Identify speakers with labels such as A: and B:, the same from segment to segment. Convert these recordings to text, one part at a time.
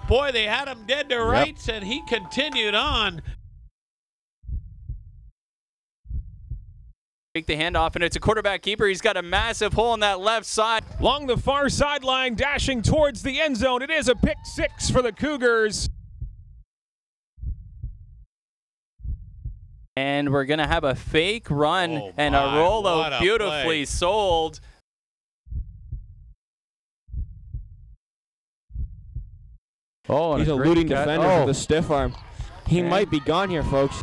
A: Boy, they had him dead to rights, and he continued on.
B: Take the handoff, and it's a quarterback keeper. He's got a massive hole on that left side.
C: Along the far sideline, dashing towards the end zone. It is a pick six for the Cougars.
B: And we're going to have a fake run and a rollout beautifully sold.
D: Oh, and
E: he's eluding defender with a stiff arm. He might be gone here, folks.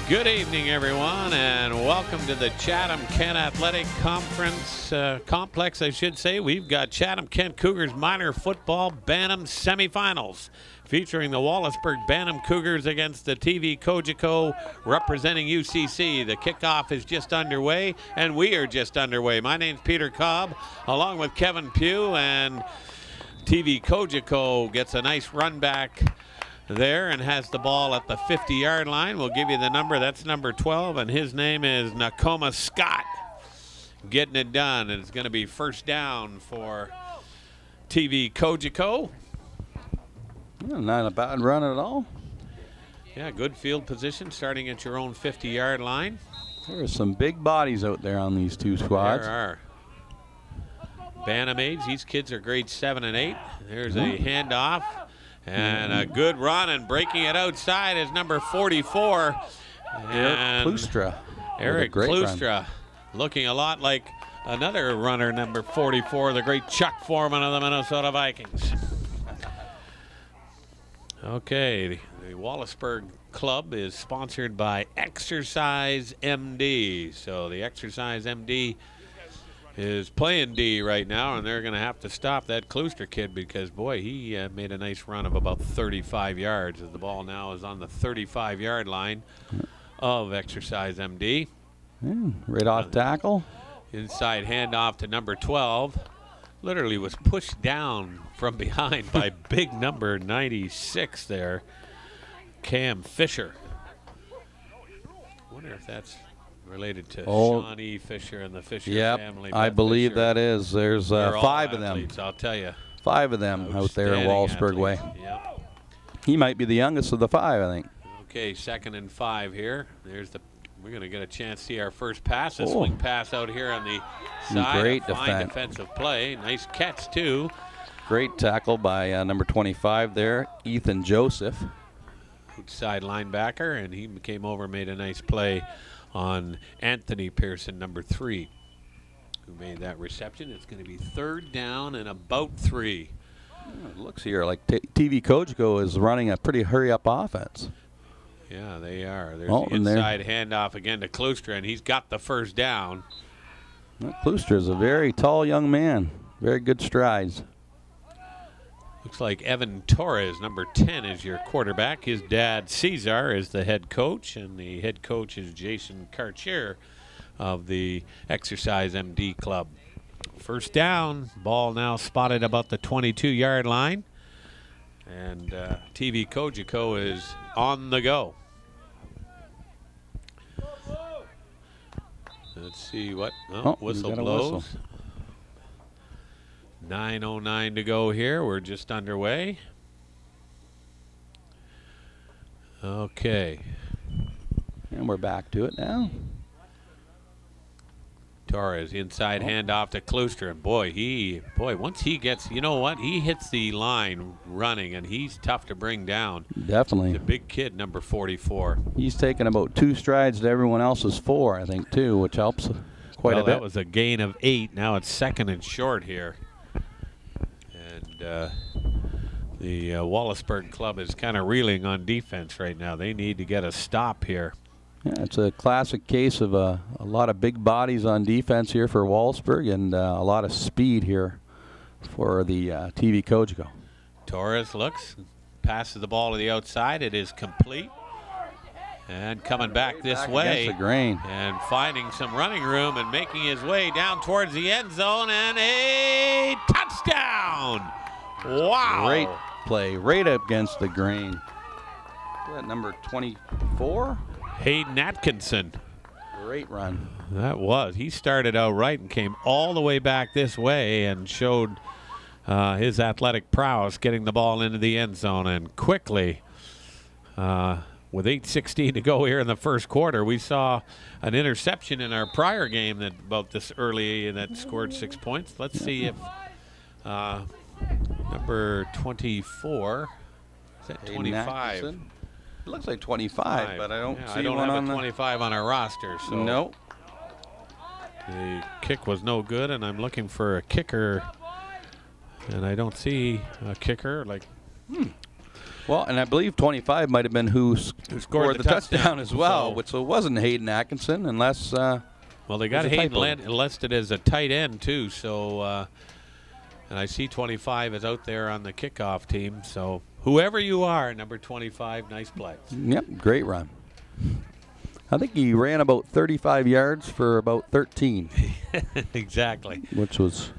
A: Good evening, everyone, and welcome to the Chatham-Kent Athletic Conference Complex, I should say. We've got Chatham-Kent Cougars minor football Bantam semifinals featuring the Wallaceburg Bantam Cougars against the TVCogeco representing UCC. The kickoff is just underway, and we are just underway. My name's Peter Cobb, along with Kevin Pugh, and TVCogeco gets a nice run back there and has the ball at the 50-yard line. We'll give you the number. That's number 12, and his name is Nakoma Scott. Getting it done, and it's going to be first down for TVCogeco.
D: Yeah, not a bad run at all.
A: Yeah, good field position starting at your own 50-yard line.
D: There are some big bodies out there on these two squads.
A: There are. Bantam age, these kids are grades 7 and 8. There's a handoff. And a good run, and breaking it outside is number 44.
D: Eric Klustra.
A: Eric Klustra, looking a lot like another runner, number 44, the great Chuck Foreman of the Minnesota Vikings. Okay, the Wallaceburg Club is sponsored by Exercise MD. So the Exercise MD is playing D right now, and they're going to have to stop that Klustra kid because, boy, he made a nice run of about 35 yards. As the ball now is on the 35-yard line of Exercise MD.
D: Right off tackle.
A: Inside handoff to number 12. Literally was pushed down from behind by big number 96 there, Cam Fisher. Wonder if that's related to Sean E. Fisher and the Fisher family.
D: I believe Fisher. That is. There's 5 of them.
A: I'll tell you.
D: 5 of them out there in Wallaceburg way.
A: Yep.
D: He might be the youngest of the 5, I think.
A: Okay, 2nd and 5 here. There's the. We're going to get a chance to see our first pass. A swing pass out here on the side.
D: Great
A: fine defensive play. Nice catch too.
D: Great tackle by number 25 there, Ethan Joseph.
A: Outside linebacker, and he came over, made a nice play on Anthony Pearson, number 3, who made that reception. It's going to be 3rd down and about 3.
D: It looks here like TVCogeco is running a pretty hurry-up offense.
A: Yeah, they are. There's the inside handoff again to Klustra, and he's got the first down.
D: Well, Klustra is a very tall young man. Very good strides.
A: Looks like Evan Torres, number 10, is your quarterback. His dad, Cesar, is the head coach, and the head coach is Jason Karcher of the Exercise MD Club. First down, ball now spotted about the 22-yard line, and TVCogeco is on the go. Let's see what whistle blows. 9:09 to go here. We're just underway. Okay.
D: And we're back to it now.
A: Torres inside handoff to Klooster, and boy, once he gets, you know what, he hits the line running, and he's tough to bring down.
D: Definitely.
A: He's a big kid, number 44.
D: He's taken about 2 strides to everyone else's 4, I think, too, which helps quite a bit.
A: That was a gain of 8. Now it's second and short here, and the Wallaceburg club is kind of reeling on defense right now. They need to get a stop here.
D: Yeah, it's a classic case of a lot of big bodies on defense here for Wallaceburg, and a lot of speed here for the TVCogeco.
A: Torres looks, passes the ball to the outside. It is complete. And coming back this way,
D: against the grain,
A: and finding some running room and making his way down towards the end zone, and a touchdown! Wow!
D: Great play, right up against the grain. Is that number 24?
A: Hayden Atkinson.
D: Great run.
A: That was. He started out right and came all the way back this way and showed his athletic prowess getting the ball into the end zone. And quickly, with 8:16 to go here in the first quarter, we saw an interception in our prior game that about this early that scored 6 points. Let's see if number 24, is that 25?
D: It looks like 25, but I don't see
A: I don't
D: one
A: have
D: on
A: a 25 on our roster. So
D: no.
A: The kick was no good, and I'm looking for a kicker, and I don't see a kicker.
D: Well, and I believe 25 might have been who scored the touchdown as well, so it wasn't Hayden Atkinson, unless.
A: Well, they got Hayden listed as a tight end too, so. And I see 25 is out there on the kickoff team, so whoever you are, number 25, nice play.
D: Yep, great run. I think he ran about 35 yards for about 13.
A: Exactly.
D: Which was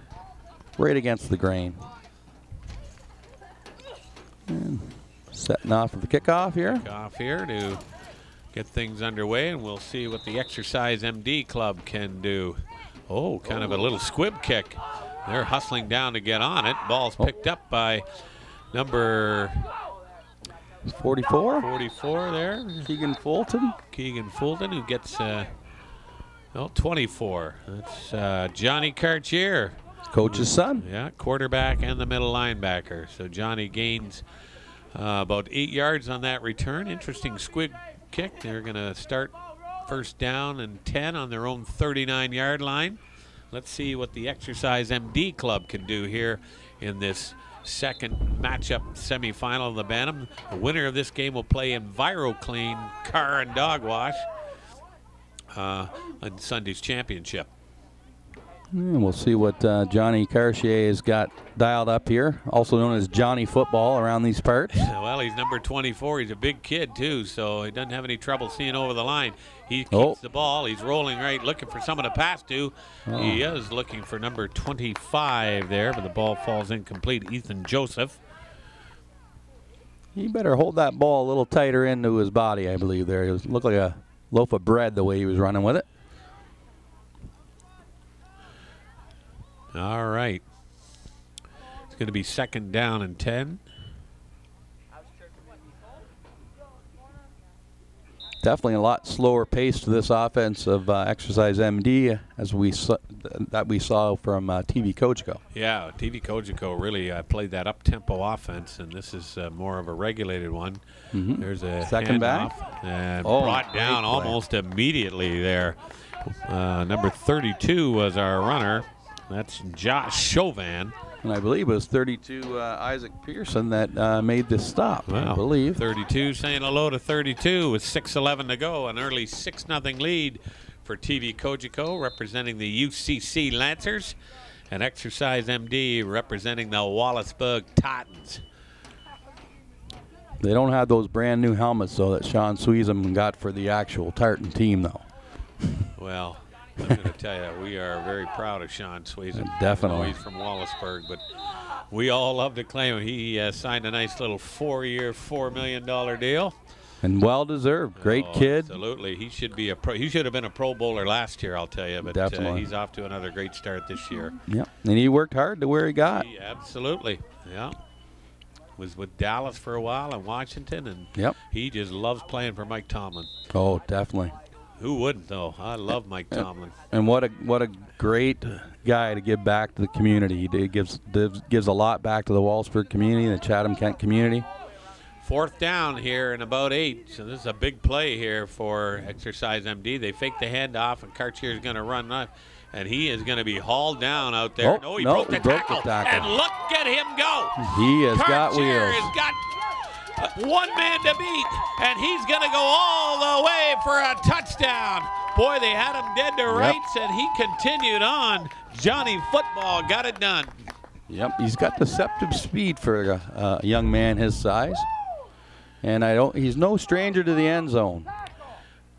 D: right against the grain. And setting off for the kickoff here.
A: Kickoff here to get things underway, and we'll see what the Exercise MD club can do. Oh, kind of a little squib kick. They're hustling down to get on it. Ball's picked up by number
D: 44.
A: 44 there.
D: Keegan Fulton.
A: Keegan Fulton, who gets 24. That's Johnny Cartier.
D: Coach's son.
A: Yeah, quarterback and the middle linebacker. So Johnny gains about 8 yards on that return. Interesting squib kick. They're going to start first down and 10 on their own 39-yard line. Let's see what the Exercise MD club can do here in this second matchup semifinal of the Bantam. The winner of this game will play EnviroClean Car and Dog Wash on Sunday's championship.
D: And we'll see what Johnny Cartier has got dialed up here, also known as Johnny Football around these parts.
A: Well, he's number 24. He's a big kid, too, so he doesn't have any trouble seeing over the line. He keeps the ball. He's rolling right, looking for someone to pass to. He is looking for number 25 there, but the ball falls incomplete. Ethan Joseph.
D: He better hold that ball a little tighter into his body, I believe, there. It looked like a loaf of bread the way he was running with it.
A: All right. It's going to be second down and 10.
D: Definitely a lot slower pace to this offense of Exercise MD as we saw from TVCogeco.
A: Yeah, TVCogeco really played that up-tempo offense, and this is more of a regulated one. There's a
D: second back
A: and brought down almost immediately there. Number 32 was our runner. That's Josh Chauvin.
D: And I believe it was 32 Isaac Pearson that made this stop, I believe.
A: 32 saying hello to 32 with 6:11 to go. An early 6-0 lead for TVCogeco, representing the UCC Lancers, and Exercise MD representing the Wallaceburg Titans.
D: They don't have those brand new helmets, though, that Sean Sweezum got for the actual Tartan team, though.
A: Well, I'm going to tell you, we are very proud of Sean Sweezum.
D: Definitely.
A: He's from Wallaceburg, but we all love to claim him. He signed a nice little 4-year, $4 million deal.
D: And well-deserved. Great kid.
A: Absolutely. He should be a pro. He should have been a Pro Bowler last year, I'll tell you. But he's off to another great start this year.
D: Yeah, and he worked hard to where he got.
A: Absolutely. Yeah. Was with Dallas for a while in Washington, and he just loves playing for Mike Tomlin.
D: Oh, definitely.
A: Who wouldn't, though? I love Mike Tomlin.
D: And what a great guy to give back to the community. He gives a lot back to the Wallsburg community and the Chatham-Kent community.
A: 4th down here in about 8. So this is a big play here for Exercise MD. They fake the handoff, and Cartier is going to run up. And he is going to be hauled down out there.
D: Oh,
A: he broke the tackle. And look at him go.
D: He has got
A: Cartier
D: wheels.
A: has got one man to beat, and he's going to go all the way for a touchdown. Boy, they had him dead to rights, and he continued on. Johnny Football got it done.
D: Yep, he's got deceptive speed for a young man his size. And he's no stranger to the end zone.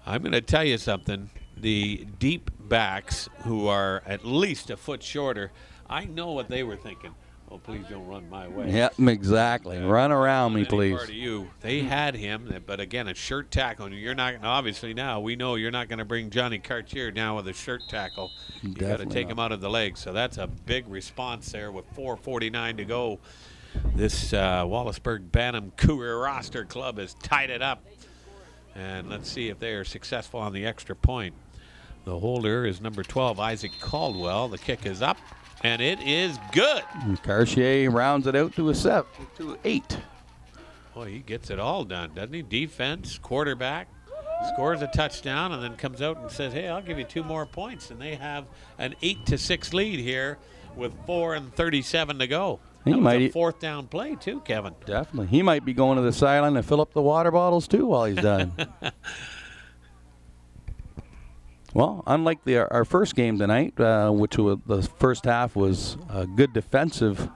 A: I'm going to tell you something. The deep backs who are at least a foot shorter, I know what they were thinking. Oh, please don't run my way.
D: Yep, exactly. Run around me, please.
A: Part of you. They had him, but again, a shirt tackle. You're not, obviously now, we know you're not going to bring Johnny Cartier down with a shirt tackle. You got to take him out of the leg. So that's a big response there with 4:49 to go. This Wallaceburg Bantam Cougar roster club has tied it up. And let's see if they are successful on the extra point. The holder is number 12, Isaac Caldwell. The kick is up, and it is good.
D: And Cartier rounds it out to to 8.
A: Boy, he gets it all done, doesn't he? Defense, quarterback, scores a touchdown, and then comes out and says, hey, I'll give you 2 more points. And they have an 8-6 lead here with 4:37 to go. That was a 4th down play, too, Kevin.
D: Definitely. He might be going to the sideline to fill up the water bottles, too, while he's done. Well, unlike our first game tonight, which the first half was a good defensive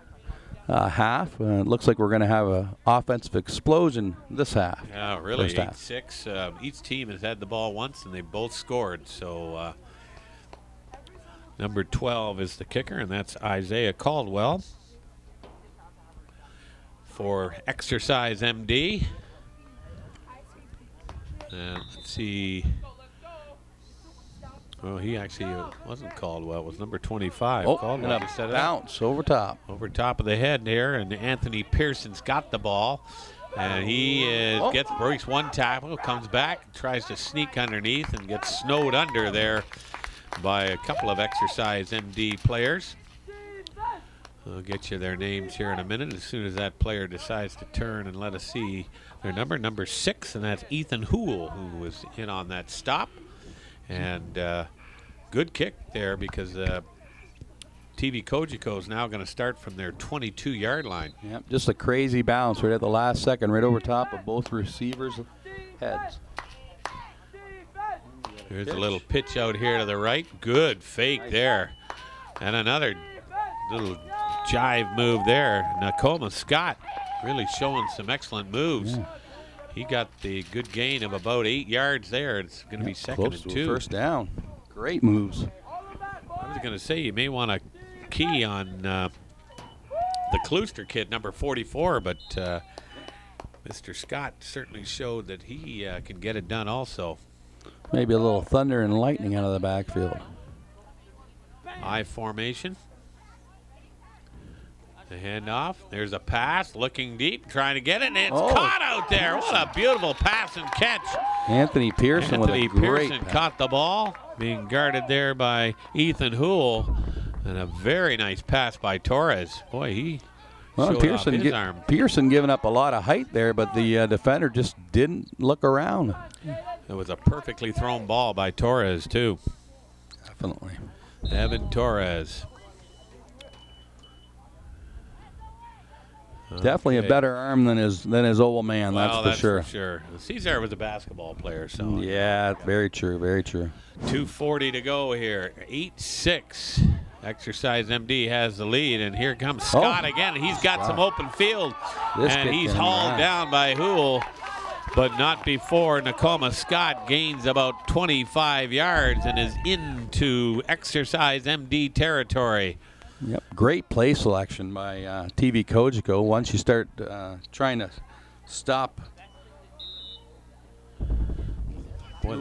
D: half, it looks like we're going to have an offensive explosion this half.
A: Yeah, really, 8-6. Each team has had the ball once, and they both scored. So number 12 is the kicker, and that's Isaiah Caldwell for Exercise MD. And let's see. Well, he actually wasn't Caldwell. It was number 25.
D: Oh,
A: Caldwell
D: and a bounce over top.
A: Over top of the head there, and Anthony Pearson's got the ball. And he breaks one tackle, comes back, tries to sneak underneath, and gets snowed under there by a couple of Exercise MD players. I'll get you their names here in a minute as soon as that player decides to turn and let us see their number 6, and that's Ethan Hoole, who was in on that stop. And good kick there because TVCogeco is now going to start from their 22-yard line.
D: Yep, just a crazy bounce right at the last second, right over top of both receivers' heads.
A: There's a little pitch out here to the right. Good fake there. And another little jive move there. Nakoma Scott really showing some excellent moves. Yeah. He got the good gain of about 8 yards there. It's going to be second and 2.
D: First down. Great moves.
A: I was going to say you may want to key on the Klooster kid, number 44, but Mr. Scott certainly showed that he can get it done also.
D: Maybe a little thunder and lightning out of the backfield.
A: I formation. The handoff. There's a pass, looking deep, trying to get it, and it's caught out there. What a beautiful pass and catch.
D: Anthony Pearson with a great pass.
A: Caught the ball, being guarded there by Ethan Hoole, and a very nice pass by Torres. Boy, he showed off his arm.
D: Pearson giving up a lot of height there, but the defender just didn't look around.
A: It was a perfectly thrown ball by Torres, too.
D: Definitely.
A: Evan Torres.
D: Definitely a better arm than his old man,
A: well,
D: that's for
A: sure. Cesar was a basketball player, so.
D: Yeah, very true, very true.
A: 2:40 to go here. 8-6. Exercise MD has the lead, and here comes Scott again. He's got some open field, and he's hauled down by Hoole, but not before Nakoma Scott gains about 25 yards and is into Exercise MD territory.
D: Yep, great play selection by TVCogeco. Once you start trying to stop
A: Boy,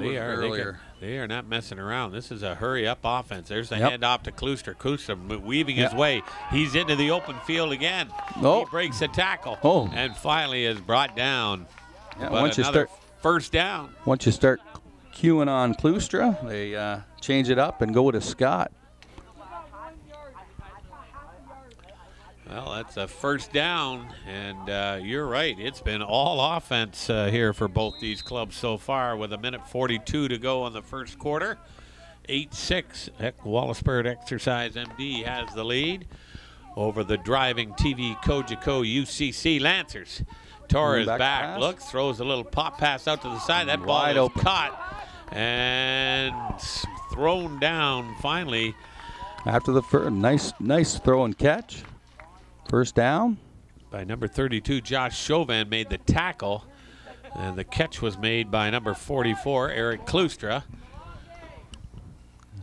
A: they are not messing around. This is a hurry-up offense. There's the handoff to Klooster. Klooster weaving his way. He's into the open field again. He breaks a tackle and finally is brought down.
D: Yeah,
A: but another first down.
D: Once you start queuing on Klooster, they change it up and go to Scott.
A: Well, that's a first down, and you're right. It's been all offense here for both these clubs so far with 1:42 to go in the first quarter. 8-6. Wallaceburg Exercise MD has the lead over the driving TVCogeco UCC Lancers. Torres back, looks, throws a little pop pass out to the side. That ball is caught and thrown down finally.
D: After the first, nice throw and catch. First down.
A: By number 32, Josh Chauvin made the tackle. And the catch was made by number 44, Eric Klooster.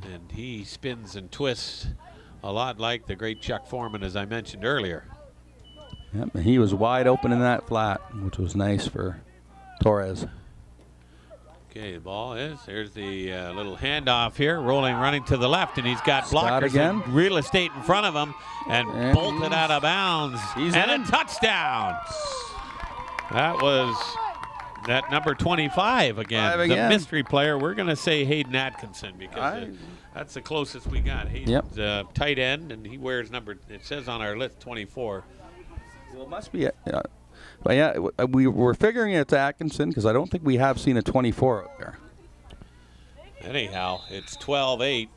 A: And he spins and twists a lot like the great Chuck Foreman, as I mentioned earlier.
D: Yep, and he was wide open in that flat, which was nice for Torres.
A: Okay, the ball is, there's the little handoff here, running to the left, and he's got blockers again. Real estate in front of him, and bolted out of bounds. A touchdown. That was that number 25 again. The mystery player. We're going to say Hayden Atkinson because that's the closest we got. Hayden's tight end, and he wears number, it says on our list, 24.
D: Well, it must be but yeah, we were figuring it's Atkinson because I don't think we have seen a 24 out there.
A: Anyhow, it's 12-8,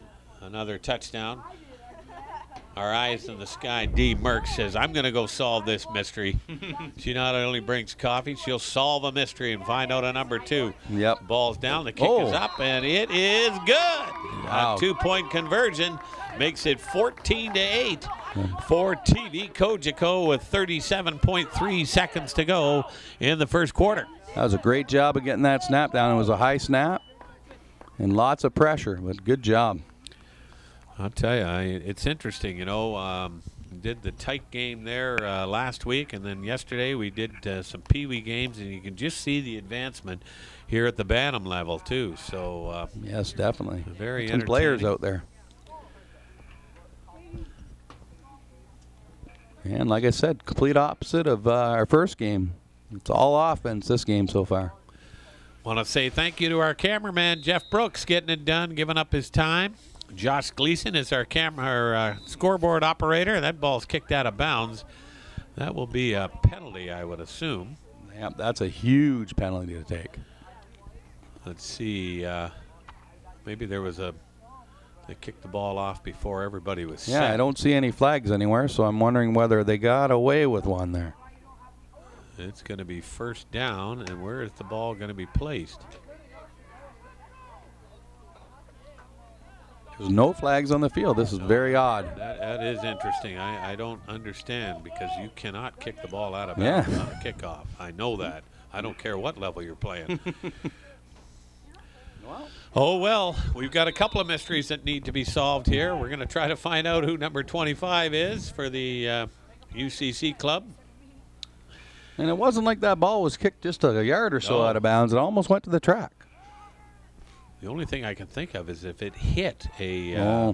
A: another touchdown. Our eyes in the sky, Dee Merck says, I'm going to go solve this mystery. She not only brings coffee, she'll solve a mystery and find out a number 2.
D: Yep.
A: Ball's down, the kick is up, and it is good.
D: Wow.
A: A 2-point conversion makes it 14-8 for TVCogeco with 37.3 seconds to go in the first quarter.
D: That was a great job of getting that snap down. It was a high snap and lots of pressure, but good job.
A: I'll tell you, it's interesting, you know. Did the tight game there last week, and then yesterday we did some Pee-wee games, and you can just see the advancement here at the Bantam level too. So
D: yes, definitely.
A: Very
D: some players out there. And like I said, complete opposite of our first game. It's all offense this game so far.
A: Want to say thank you to our cameraman, Jeff Brooks, getting it done, giving up his time. Josh Gleason is our scoreboard operator. That ball's kicked out of bounds. That will be a penalty, I would assume.
D: Yep, that's a huge penalty to take.
A: Let's see. Maybe there was they kicked the ball off before everybody was set.
D: Yeah, I don't see any flags anywhere, so I'm wondering whether they got away with one there.
A: It's going to be first down, and where is the ball going to be placed?
D: There's no flags on the field. This is very odd.
A: That is interesting. I don't understand because you cannot kick the ball out of bounds on a kickoff. I know that. I don't care what level you're playing. Oh, well, we've got a couple of mysteries that need to be solved here. We're going to try to find out who number 25 is for the UCC club.
D: And it wasn't like that ball was kicked just a yard or so out of bounds. It almost went to the track.
A: The only thing I can think of is if it hit a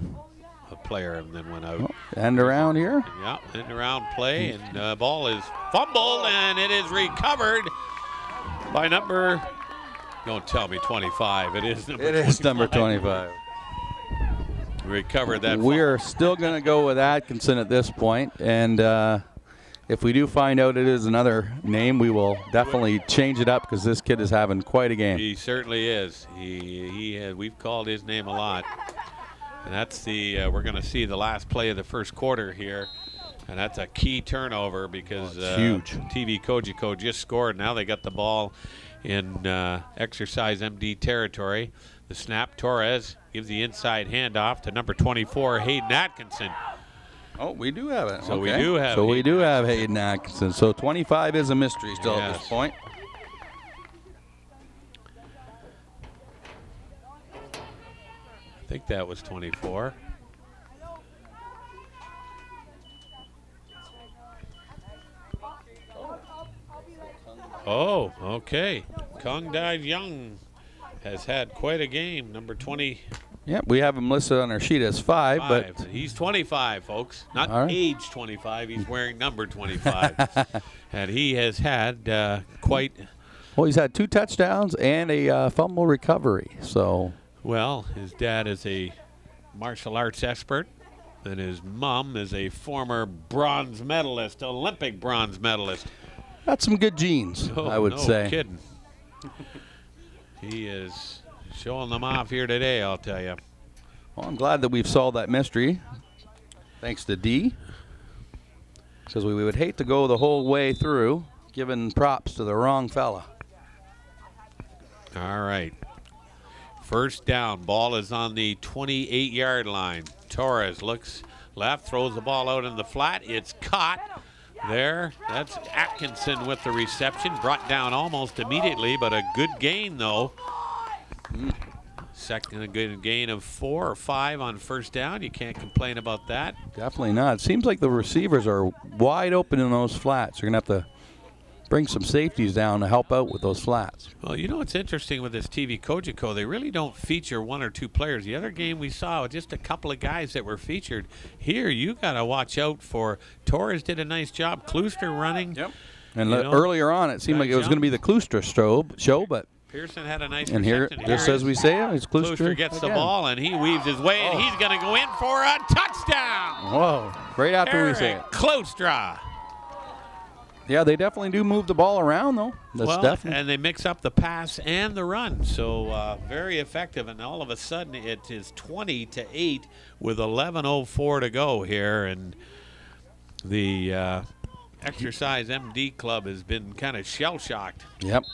A: player and then went out.
D: End around here?
A: Yeah, end around play, and the ball is fumbled, and it is recovered by number, don't tell me 25. It is number 25.
D: It is number 25.
A: Recovered that.
D: We're still going to go with Atkinson at this point, and if we do find out it is another name, we will definitely change it up because this kid is having quite a game.
A: He certainly is. We've called his name a lot. And that's we're going to see the last play of the first quarter here. And that's a key turnover because
D: huge.
A: TVCogeco just scored. Now they got the ball in Exercise MD territory. The snap, Torres gives the inside handoff to number 24, Hayden Atkinson.
D: Oh, we do have it.
A: So we do have.
D: So we do have Hayden Atkinson. So 25 is a mystery still at this point.
A: I think that was 24. Oh, okay. Kong Dai Young has had quite a game. Number 20.
D: Yep, we have him listed on our sheet as 5, but
A: he's 25, folks. Not
D: right.
A: age 25. He's wearing number 25. And he has had quite.
D: Well, he's had 2 touchdowns and a fumble recovery. So,
A: well, his dad is a martial arts expert, and his mom is a former bronze medalist, Olympic bronze medalist.
D: That's some good genes, I would say.
A: No kidding. He is showing them off here today, I'll tell you.
D: Well, I'm glad that we've solved that mystery, thanks to D, because we would hate to go the whole way through giving props to the wrong fella.
A: All right. First down. Ball is on the 28-yard line. Torres looks left, throws the ball out in the flat. It's caught there. That's Atkinson with the reception. Brought down almost immediately, but a good gain, though. Second, a good gain of 4 or 5 on first down. You can't complain about that.
D: Definitely not. It seems like the receivers are wide open in those flats. You're going to have to bring some safeties down to help out with those flats.
A: Well, you know what's interesting with this TVCogeco, they really don't feature 1 or 2 players. The other game we saw, just a couple of guys that were featured. Here, you got to watch out for. Torres did a nice job. Klooster running.
D: Yep. And earlier on, it seemed like it was going to be the Klooster show, but
A: Pearson had a nice
D: and here, just as we say, it's Klooster
A: gets the ball, and he weaves his way, and he's going to go in for a touchdown.
D: Whoa, right after
A: Eric
D: we say it.
A: Klooster.
D: Yeah, they definitely do move the ball around, though. That's definitely.
A: And they mix up the pass and the run, so very effective. And all of a sudden, it is 20-8 with 11:04 to go here, and the Exercise MD Club has been kind of shell-shocked.
D: Yep,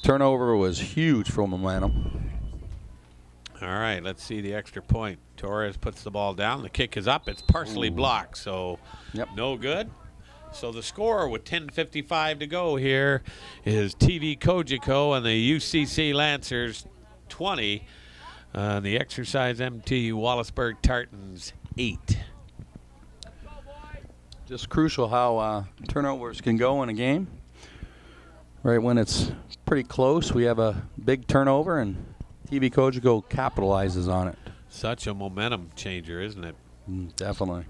D: turnover was huge for Momentum.
A: All right, let's see the extra point. Torres puts the ball down. The kick is up. It's partially blocked, so no good. So the score with 10:55 to go here is TVCogeco and the UCC Lancers 20. The Exercise MT Wallaceburg Tartans 8.
D: Just crucial how turnovers can go in a game. Right when it's pretty close, we have a big turnover, and TVCogeco capitalizes on it.
A: Such a momentum changer, isn't it?
D: Definitely.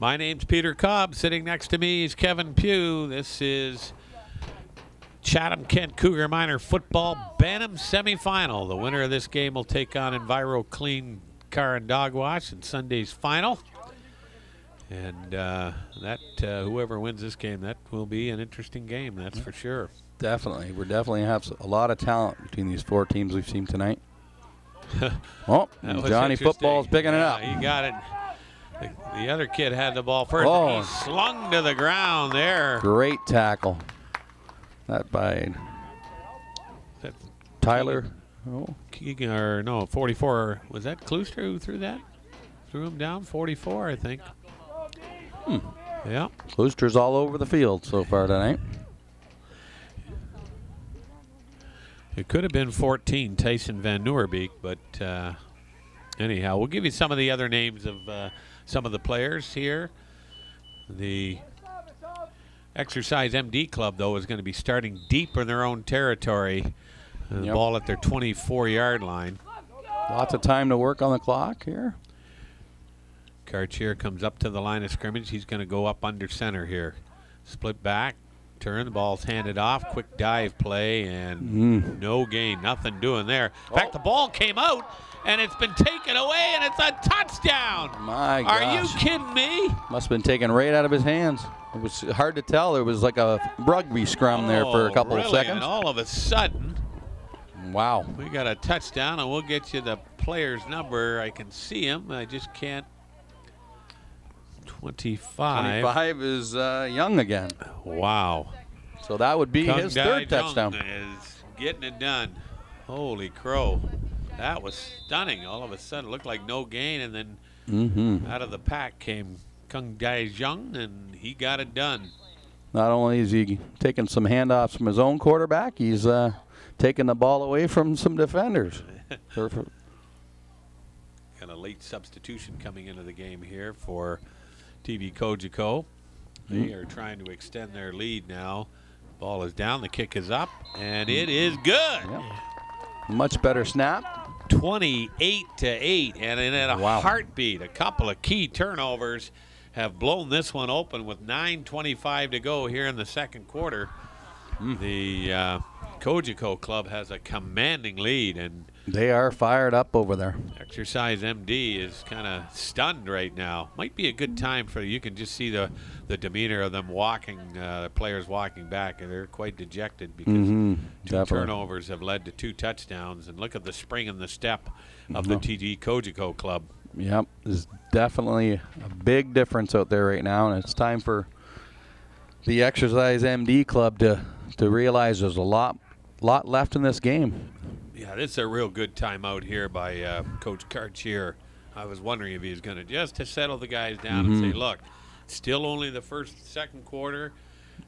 A: My name's Peter Cobb. Sitting next to me is Kevin Pugh. This is Chatham-Kent Cougar Minor Football Bantam semifinal. The winner of this game will take on Enviro Clean Car and Dog Wash in Sunday's final. And whoever wins this game, that will be an interesting game, that's for sure.
D: Definitely. We definitely have a lot of talent between these 4 teams we've seen tonight. Oh, Johnny Football's picking it up.
A: He got it. The other kid had the ball first.
D: Oh.
A: He slung to the ground there.
D: Great tackle. That by Tyler.
A: Keegan, or no, 44. Was that Klooster who threw that? Threw him down, 44, I think. Yeah.
D: Klooster's all over the field so far tonight.
A: It could have been 14, Tyson Van Nieuwerbeek, but anyhow, we'll give you some of the other names of some of the players here. The Exercise MD Club, though, is going to be starting deep in their own territory. The ball at their 24-yard line.
D: Lots of time to work on the clock here.
A: Cartier comes up to the line of scrimmage. He's going to go up under center here. Split back, turn, the ball's handed off. Quick dive play, and no gain. Nothing doing there. In fact, the ball came out, and it's been taken away, and it's a touchdown.
D: My gosh.
A: Are you kidding me?
D: Must have been taken right out of his hands. It was hard to tell. There was like a rugby scrum there for a couple of seconds.
A: And all of a sudden,
D: wow.
A: We got a touchdown, and we'll get you the player's number. I can see him. I just can't. 25.
D: 25 is Young again.
A: Wow.
D: So that would be his third touchdown.
A: Is getting it done. Holy crow. That was stunning. All of a sudden, it looked like no gain, and then out of the pack came Kung Dai Jung, and he got it done.
D: Not only is he taking some handoffs from his own quarterback, he's taking the ball away from some defenders.
A: Got a late substitution coming into the game here for TVCogeco. They are trying to extend their lead now. Ball is down, the kick is up, and it is good.
D: Much better snap.
A: 28-8, and in a heartbeat, a couple of key turnovers have blown this one open with 9:25 to go here in the second quarter. The Cogeco club has a commanding lead, and
D: they are fired up over there.
A: Exercise MD is kind of stunned right now. Might be a good time for you can just see the demeanor of them walking, the players walking back, and they're quite dejected because two turnovers have led to 2 touchdowns. And look at the spring and the step of the TVCogeco club.
D: Yep, there's definitely a big difference out there right now, and it's time for the Exercise MD club to realize there's a lot left in this game.
A: Yeah, this is a real good time out here by Coach Cartier. I was wondering if he was going to just to settle the guys down and say, look, still only the second quarter,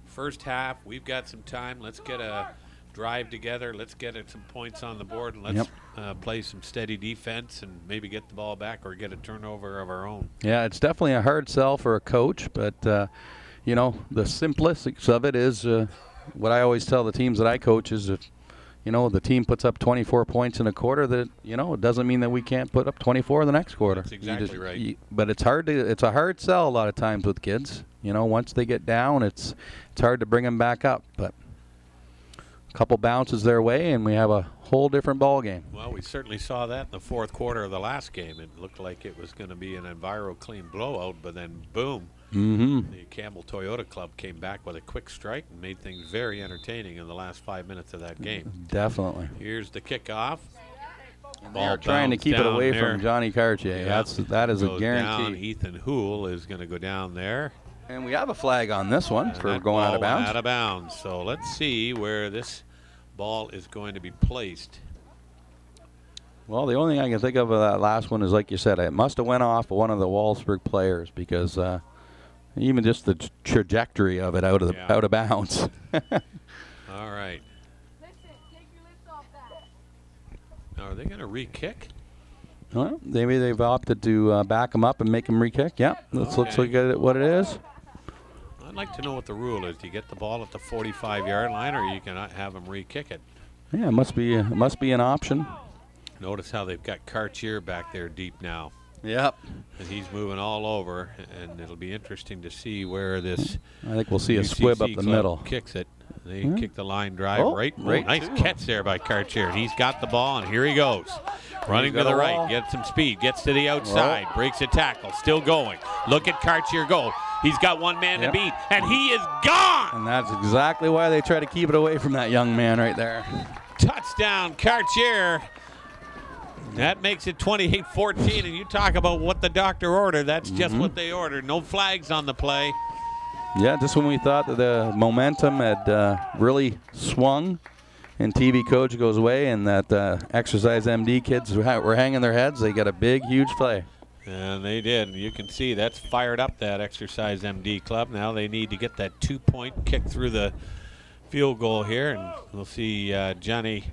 A: first half. We've got some time. Let's get a drive together. Let's get some points on the board, and let's play some steady defense and maybe get the ball back or get a turnover of our own.
D: Yeah, it's definitely a hard sell for a coach, but, you know, the simplicities of it is what I always tell the teams that I coach is if, you know, the team puts up 24 points in a quarter, that, you know, it doesn't mean that we can't put up 24 in the next quarter.
A: That's exactly right.
D: But it's a hard sell a lot of times with kids. You know, once they get down, it's hard to bring them back up. But a couple bounces their way, and we have a whole different ball game.
A: Well, we certainly saw that in the fourth quarter of the last game. It looked like it was going to be an Enviro clean blowout, but then boom. The Campbell Toyota Club came back with a quick strike and made things very entertaining in the last 5 minutes of that game.
D: Definitely.
A: Here's the kickoff.
D: Ball trying to keep it away from Johnny Cartier.
A: Yeah.
D: That is a guarantee.
A: Down. Ethan Houle is going to go down there.
D: And we have a flag on this one for going out of bounds.
A: Out of bounds. So let's see where this ball is going to be placed.
D: Well, the only thing I can think of that last one is, like you said, it must have went off one of the Wolfsburg players because even just the trajectory of it out of bounds.
A: All right. Now, are they going to re-kick?
D: Well, maybe they've opted to back them up and make them re-kick. Yeah, looks like what it is.
A: I'd like to know what the rule is. Do you get the ball at the 45-yard line, or you cannot have them re-kick it?
D: Yeah, it must be an option.
A: Notice how they've got Cartier back there deep now.
D: Yep.
A: And he's moving all over, and it'll be interesting to see where this.
D: I think we'll see a squib up the middle.
A: Kicks it. They kick the line drive right. Nice catch there by Cartier. He's got the ball, and here he goes. Running to the right, gets some speed, gets to the outside, breaks a tackle, still going. Look at Cartier go. He's got one man to beat, and he is gone.
D: And that's exactly why they try to keep it away from that young man right there.
A: Touchdown, Cartier. That makes it 28-14, and you talk about what the doctor ordered. That's just what they ordered. No flags on the play.
D: Yeah, just when we thought that the momentum had really swung in TVCogeco's way and that Exercise MD kids were hanging their heads, they got a big, huge play.
A: And they did. You can see that's fired up that Exercise MD club. Now they need to get that 2-point kick through the field goal here, and we'll see Johnny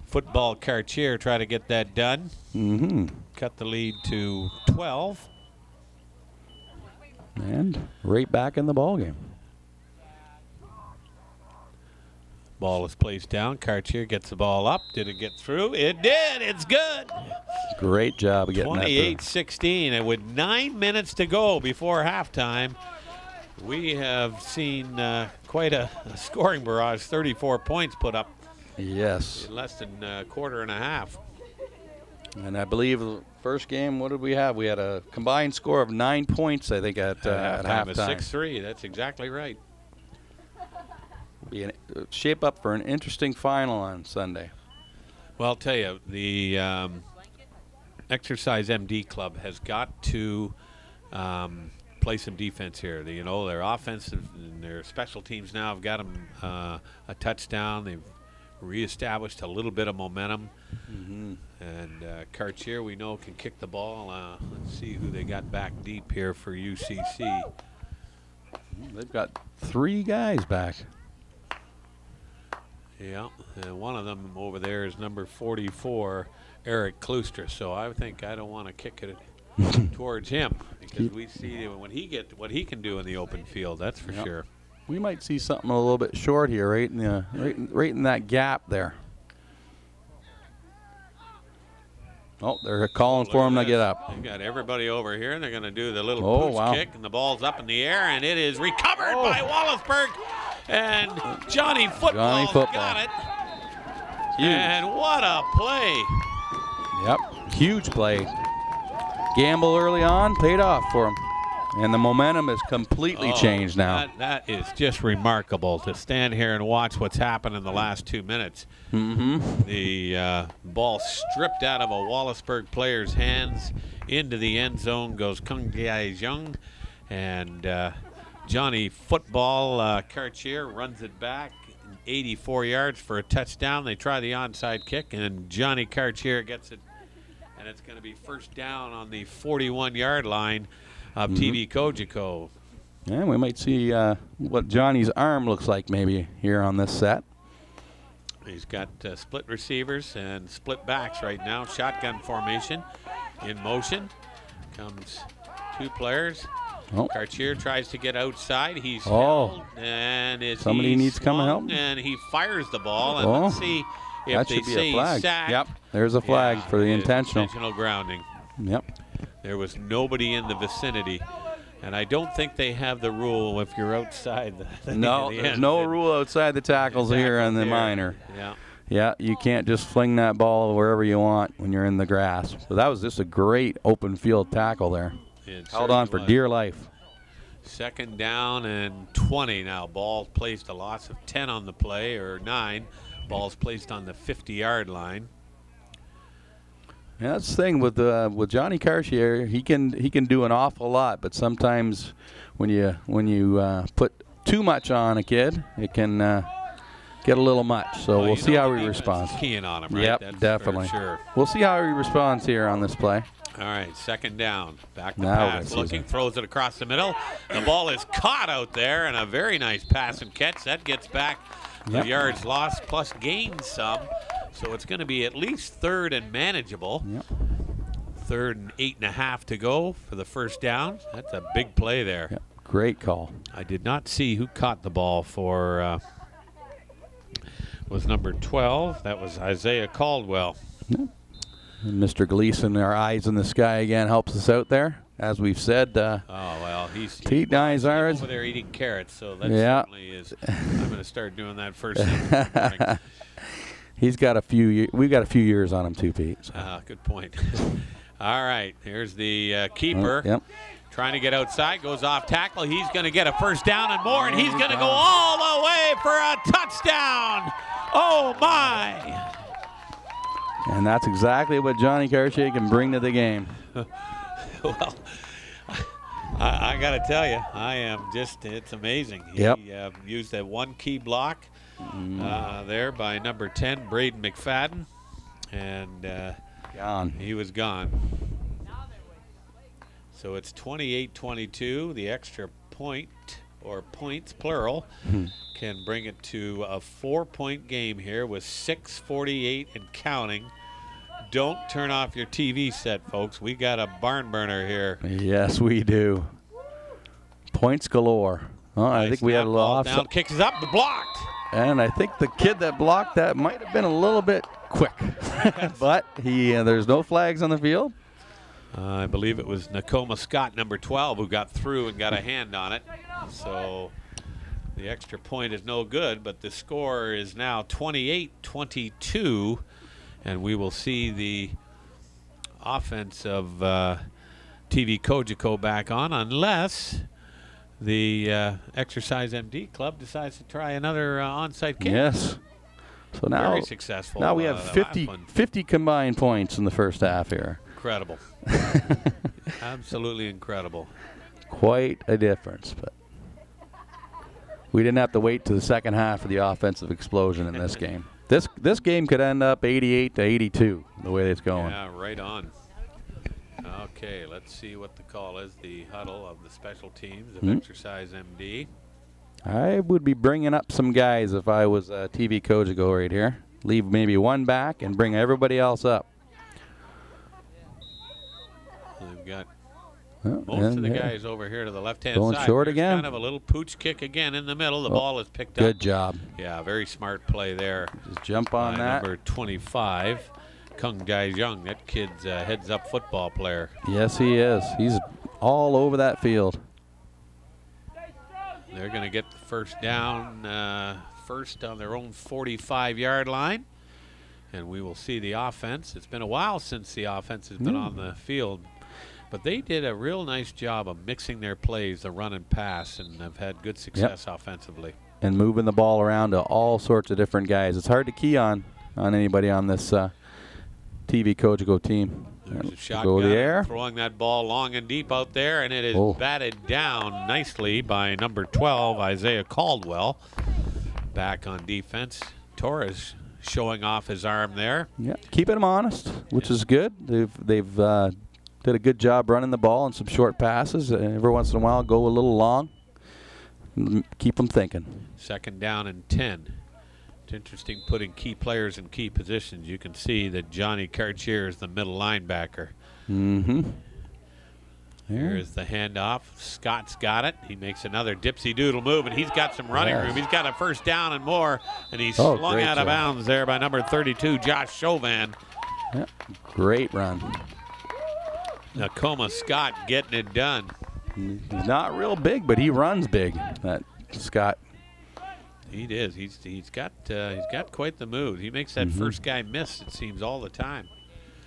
A: Football Cartier try to get that done. Cut the lead to 12.
D: And right back in the ball game.
A: Ball is placed down. Cartier gets the ball up. Did it get through? It did. It's good.
D: Great job of getting that through.
A: 28-16, and with 9 minutes to go before halftime, we have seen quite a scoring barrage. 34 points put up.
D: Yes.
A: In less than a quarter and a half.
D: And I believe the first game, what did we have? We had a combined score of 9 points, I think, at halftime.
A: 6-3. That's exactly right.
D: Shape up for an interesting final on Sunday.
A: Well, I'll tell you, the Exercise MD club has got to play some defense here. You know, their offensive and their special teams now have got them a touchdown. They've reestablished a little bit of momentum. And Cartier, we know, can kick the ball. Let's see who they got back deep here for UCC.
D: They've got 3 guys back.
A: Yeah, and one of them over there is number 44, Eric Klooster. So I think I don't want to kick it towards him because we see what he can do in the open field. That's for sure.
D: We might see something a little bit short here, right in that gap there. Oh, they're calling for him to get up.
A: They got everybody over here. They're going to do the little pooch kick, and the ball's up in the air, and it is recovered by Wallaceburg. And Johnny Football got it. Huge. And what a play.
D: Yep, huge play. Gamble early on, paid off for him. And the momentum has completely changed now.
A: That is just remarkable to stand here and watch what's happened in the last 2 minutes. The ball stripped out of a Wallaceburg player's hands into the end zone goes Kung Jung, and Johnny Football Cartier runs it back 84 yards for a touchdown. They try the onside kick, and Johnny Cartier gets it, and it's going to be first down on the 41-yard line of TVCogeco.
D: Yeah, we might see what Johnny's arm looks like maybe here on this set.
A: He's got split receivers and split backs right now. Shotgun formation in motion. Comes 2 players. Cartier tries to get outside. He's held, and
D: somebody needs to come and help.
A: And he fires the ball. And let's see if
D: that
A: they
D: should be
A: say
D: a flag.
A: sack.
D: Yep, there's a flag for the intentional
A: grounding.
D: Yep.
A: There was nobody in the vicinity. And I don't think they have the rule if you're outside the
D: No, there's no rule outside the tackles here on the minor.
A: Yeah.
D: Yeah, you can't just fling that ball wherever you want when you're in the grass. So that was just a great open field tackle there. Held on for dear life.
A: Second down and 20 now. Ball placed a loss of 10 on the play, or 9. Ball's placed on the 50-yard line.
D: Yeah, that's the thing with Johnny Cartier. He can do an awful lot, but sometimes when you put too much on a kid, it can get a little much. So we'll see how he responds.
A: Keying on him, right?
D: Yep,
A: That's
D: definitely.
A: Sure.
D: We'll see how he responds here on this play.
A: All right, second down. Back to pass. Looking, throws it across the middle. The ball is caught out there, and a very nice pass and catch. That gets back the yards lost plus gains some. So it's going to be at least 3rd and manageable.
D: Yep.
A: 3rd and 8.5 to go for the first down. That's a big play there.
D: Yep. Great call.
A: I did not see who caught the ball for was number 12. That was Isaiah Caldwell.
D: Yep. And Mr. Gleason, our eyes in the sky again, helps us out there. As we've said,
A: he's
D: over
A: there eating carrots, so that certainly is. I'm going to start doing that first thing in the morning.
D: He's got a few. We've got a few years on him too, Pete. So.
A: Good point. All right, here's the keeper. Trying to get outside, goes off tackle. He's going to get a first down and more, and he's going to go all the way for a touchdown. Oh my!
D: And that's exactly what Johnny Cartier can bring to the game.
A: Well, I got to tell you, I am just—it's amazing. He used that one key block there by number 10, Braden McFadden, and
D: gone.
A: He was gone. So it's 28-22. The extra point, or points plural, can bring it to a 4-point game here with 6:48 and counting. Don't turn off your TV set, folks. We got a barn burner here.
D: Yes, we do. Points galore. Oh, I think we had a little offside.
A: Down, kicks up, blocked.
D: And I think the kid that blocked that might have been a little bit quick. But there's no flags on the field.
A: I believe it was Nakoma Scott, number 12, who got through and got a hand on it. So the extra point is no good, but the score is now 28-22. And we will see the offense of TVCogeco back on, unless the Exercise MD club decides to try another onside kick.
D: Yes. So now,
A: very successful.
D: Now we have 50 combined points in the first half here.
A: Incredible. Absolutely incredible.
D: Quite a difference, but we didn't have to wait to the second half for the offensive explosion in this game. This game could end up 88-82 the way it's going.
A: Yeah, right on. Okay, let's see what the call is. The huddle of the special teams of Exercise MD.
D: I would be bringing up some guys if I was TVCogeco right here. Leave maybe one back and bring everybody else up.
A: They've got most of the guys over here to the left-hand side.
D: Going short again.
A: Kind of a little pooch kick again in the middle. The ball is picked up.
D: Good job.
A: Yeah, very smart play there.
D: Just jump on that.
A: Number 25, Kung Dai Jung. That kid's a heads-up football player.
D: Yes, he is. He's all over that field.
A: They're going to get the first down first on their own 45-yard line. And we will see the offense. It's been a while since the offense has been on the field. But they did a real nice job of mixing their plays, the run and pass, and have had good success offensively. And
D: moving the ball around to all sorts of different guys. It's hard to key on anybody on this TVCogeco team.
A: There's a shotgun throwing that ball long and deep out there, and it is batted down nicely by number 12, Isaiah Caldwell. Back on defense. Torres showing off his arm there.
D: Yeah, keeping them honest, which is good. They've did a good job running the ball and some short passes. Every once in a while, go a little long. Keep them thinking.
A: Second down and 10. It's interesting putting key players in key positions. You can see that Johnny Cartier is the middle linebacker. Here's the handoff. Scott's got it. He makes another dipsy-doodle move, and he's got some running room. He's got a first down and more, and he's slung out of bounds there by number 32, Josh Chauvin.
D: Yeah, great run.
A: Nakoma Scott getting it done.
D: He's not real big, but he runs big, that Scott.
A: He is. He's got quite the move. He makes that first guy miss, it seems, all the time.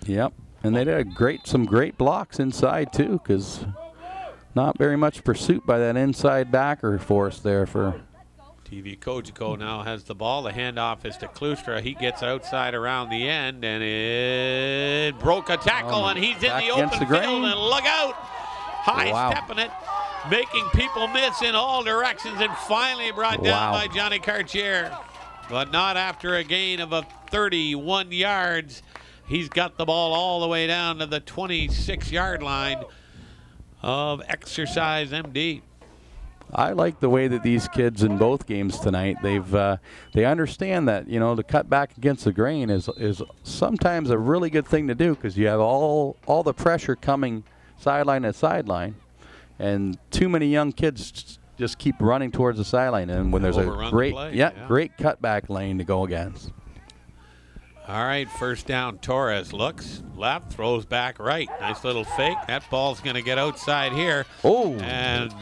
D: Yep. And they did some great blocks inside too, because not very much pursuit by that inside backer force there for.
A: TVCogeco now has the ball. The handoff is to Klustra. He gets outside around the end, and it broke a tackle, and he's in the open field, and look out! High stepping it, making people miss in all directions, and finally brought down by Johnny Cartier. But not after a gain of 31 yards. He's got the ball all the way down to the 26-yard line of Exercise MD.
D: I like the way that these kids in both games tonight, they understand that, you know, to cut back against the grain is sometimes a really good thing to do, because you have all the pressure coming sideline to sideline, and too many young kids just keep running towards the sideline, and when there's a great cutback lane to go against.
A: All right, first down. Torres looks left, throws back right. Nice little fake. That ball's going to get outside here.
D: Oh,
A: and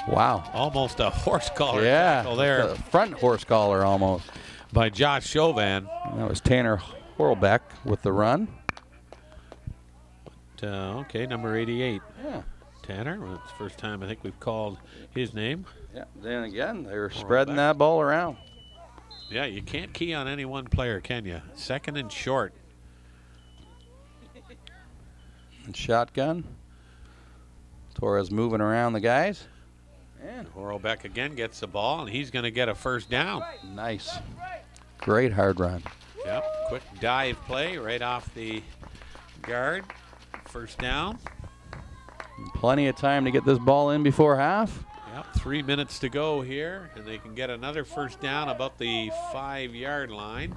D: wow,
A: almost a horse collar tackle there.
D: The front horse collar almost
A: by Josh Chauvin.
D: That was Tanner Horlbeck with the run.
A: But, okay, number 88.
D: Yeah,
A: Tanner. Well, it's the first time I think we've called his name.
D: Yeah. Then again, they were spreading that ball around.
A: Yeah, you can't key on any one player, can you? Second and short.
D: And shotgun. Torres moving around the guys.
A: And Horlbeck again gets the ball, and he's going to get a first down.
D: Nice. Great hard run.
A: Yep, quick dive play right off the guard. First down.
D: And plenty of time to get this ball in before half.
A: Yep, 3 minutes to go here, and they can get another first down about the 5-yard line.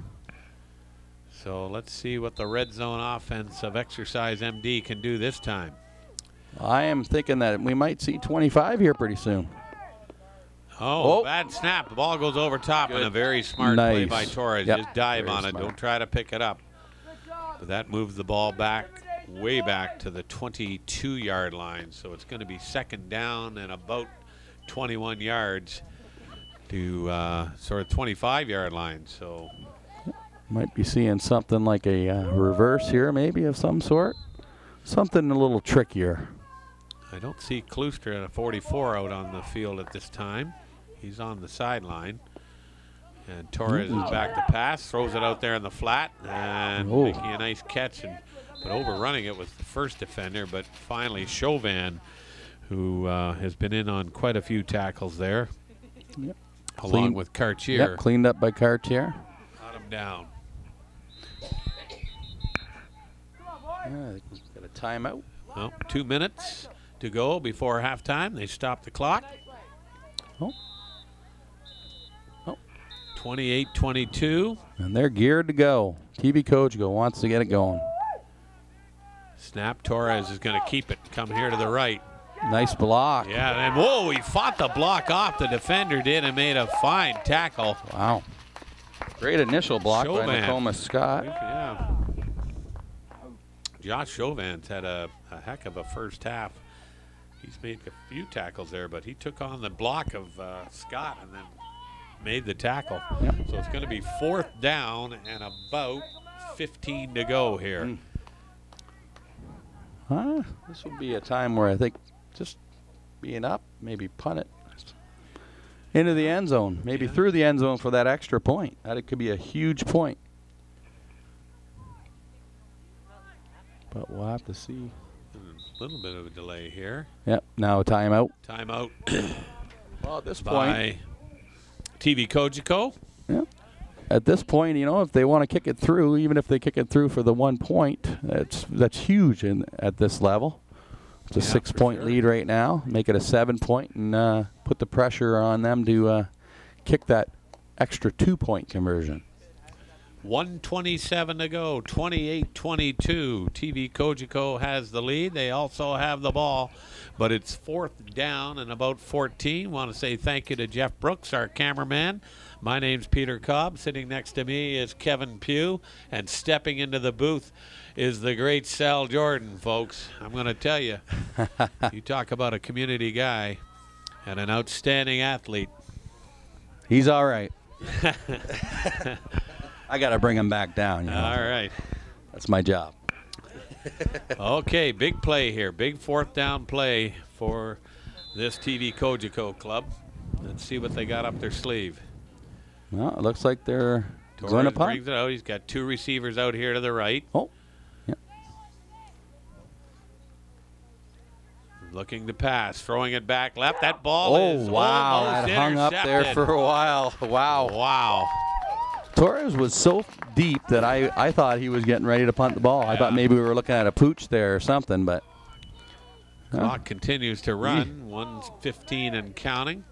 A: So let's see what the red zone offense of Exercise MD can do this time.
D: I am thinking that we might see 25 here pretty soon.
A: Oh, bad snap. The ball goes over top, and a very smart play by Torres.
D: Yep.
A: Just dive on it. Don't try to pick it up. But that moves the ball back, way back to the 22-yard line. So it's going to be second down and about 21 yards to sort of 25-yard line. So
D: might be seeing something like a reverse here, maybe of some sort. Something a little trickier.
A: I don't see Klustra at a 44 out on the field at this time. He's on the sideline. And Torres is back to pass, throws it out there in the flat, and making a nice catch, but overrunning it with the first defender. But finally, Chauvin, who has been in on quite a few tackles there, along with Cartier.
D: Yep, cleaned up by Cartier.
A: Got him down.
D: Got a timeout.
A: Well, 2 minutes to go before halftime. They stop the clock. 28-22.
D: And they're geared to go. TVCogeco wants to get it going.
A: Snap. Torres is going to keep it. Come here to the right.
D: Nice block.
A: Yeah, and whoa, he fought the block off. The defender did and made a fine tackle.
D: Wow. Great initial block by Nakoma Scott.
A: Yeah. Josh Chauvin's had a heck of a first half. He's made a few tackles there, but he took on the block of Scott and then made the tackle.
D: Yep.
A: So it's going to be 4th down and about 15 to go here.
D: This would be a time where I think just being up, maybe punt it into the end zone, maybe through the end zone for that extra point. That it could be a huge point. But we'll have to see.
A: A little bit of a delay here.
D: Yep, now a timeout.
A: Timeout.
D: Well, at this
A: by TVCogeco.
D: Yeah. At this point, you know, if they want to kick it through, even if they kick it through for the 1 point, that's huge at this level. It's a 6-point lead right now. Make it a 7-point and put the pressure on them to kick that extra 2-point conversion.
A: 1:27 to go, 28-22. TVCogeco has the lead. They also have the ball, but it's 4th down and about 14. Want to say thank you to Jeff Brooks, our cameraman. My name's Peter Cobb. Sitting next to me is Kevin Pugh, and stepping into the booth is the great Sal Jordan, folks. I'm going to tell you, you talk about a community guy and an outstanding athlete.
D: He's all right. I got to bring him back down. You know?
A: All right.
D: That's my job.
A: Okay, big play here. Big 4th down play for this TVCogeco club. Let's see what they got up their sleeve.
D: Well, it looks like they're going to punt.
A: Brings it out. He's got 2 receivers out here to the right.
D: Oh, yeah.
A: Looking to pass, throwing it back left. That ball is
D: wow,
A: almost
D: that hung up there for a while. Wow.
A: Wow.
D: Torres was so deep that I thought he was getting ready to punt the ball. I thought maybe we were looking at a pooch there or something, but.
A: Clock continues to run. 1:15 and counting.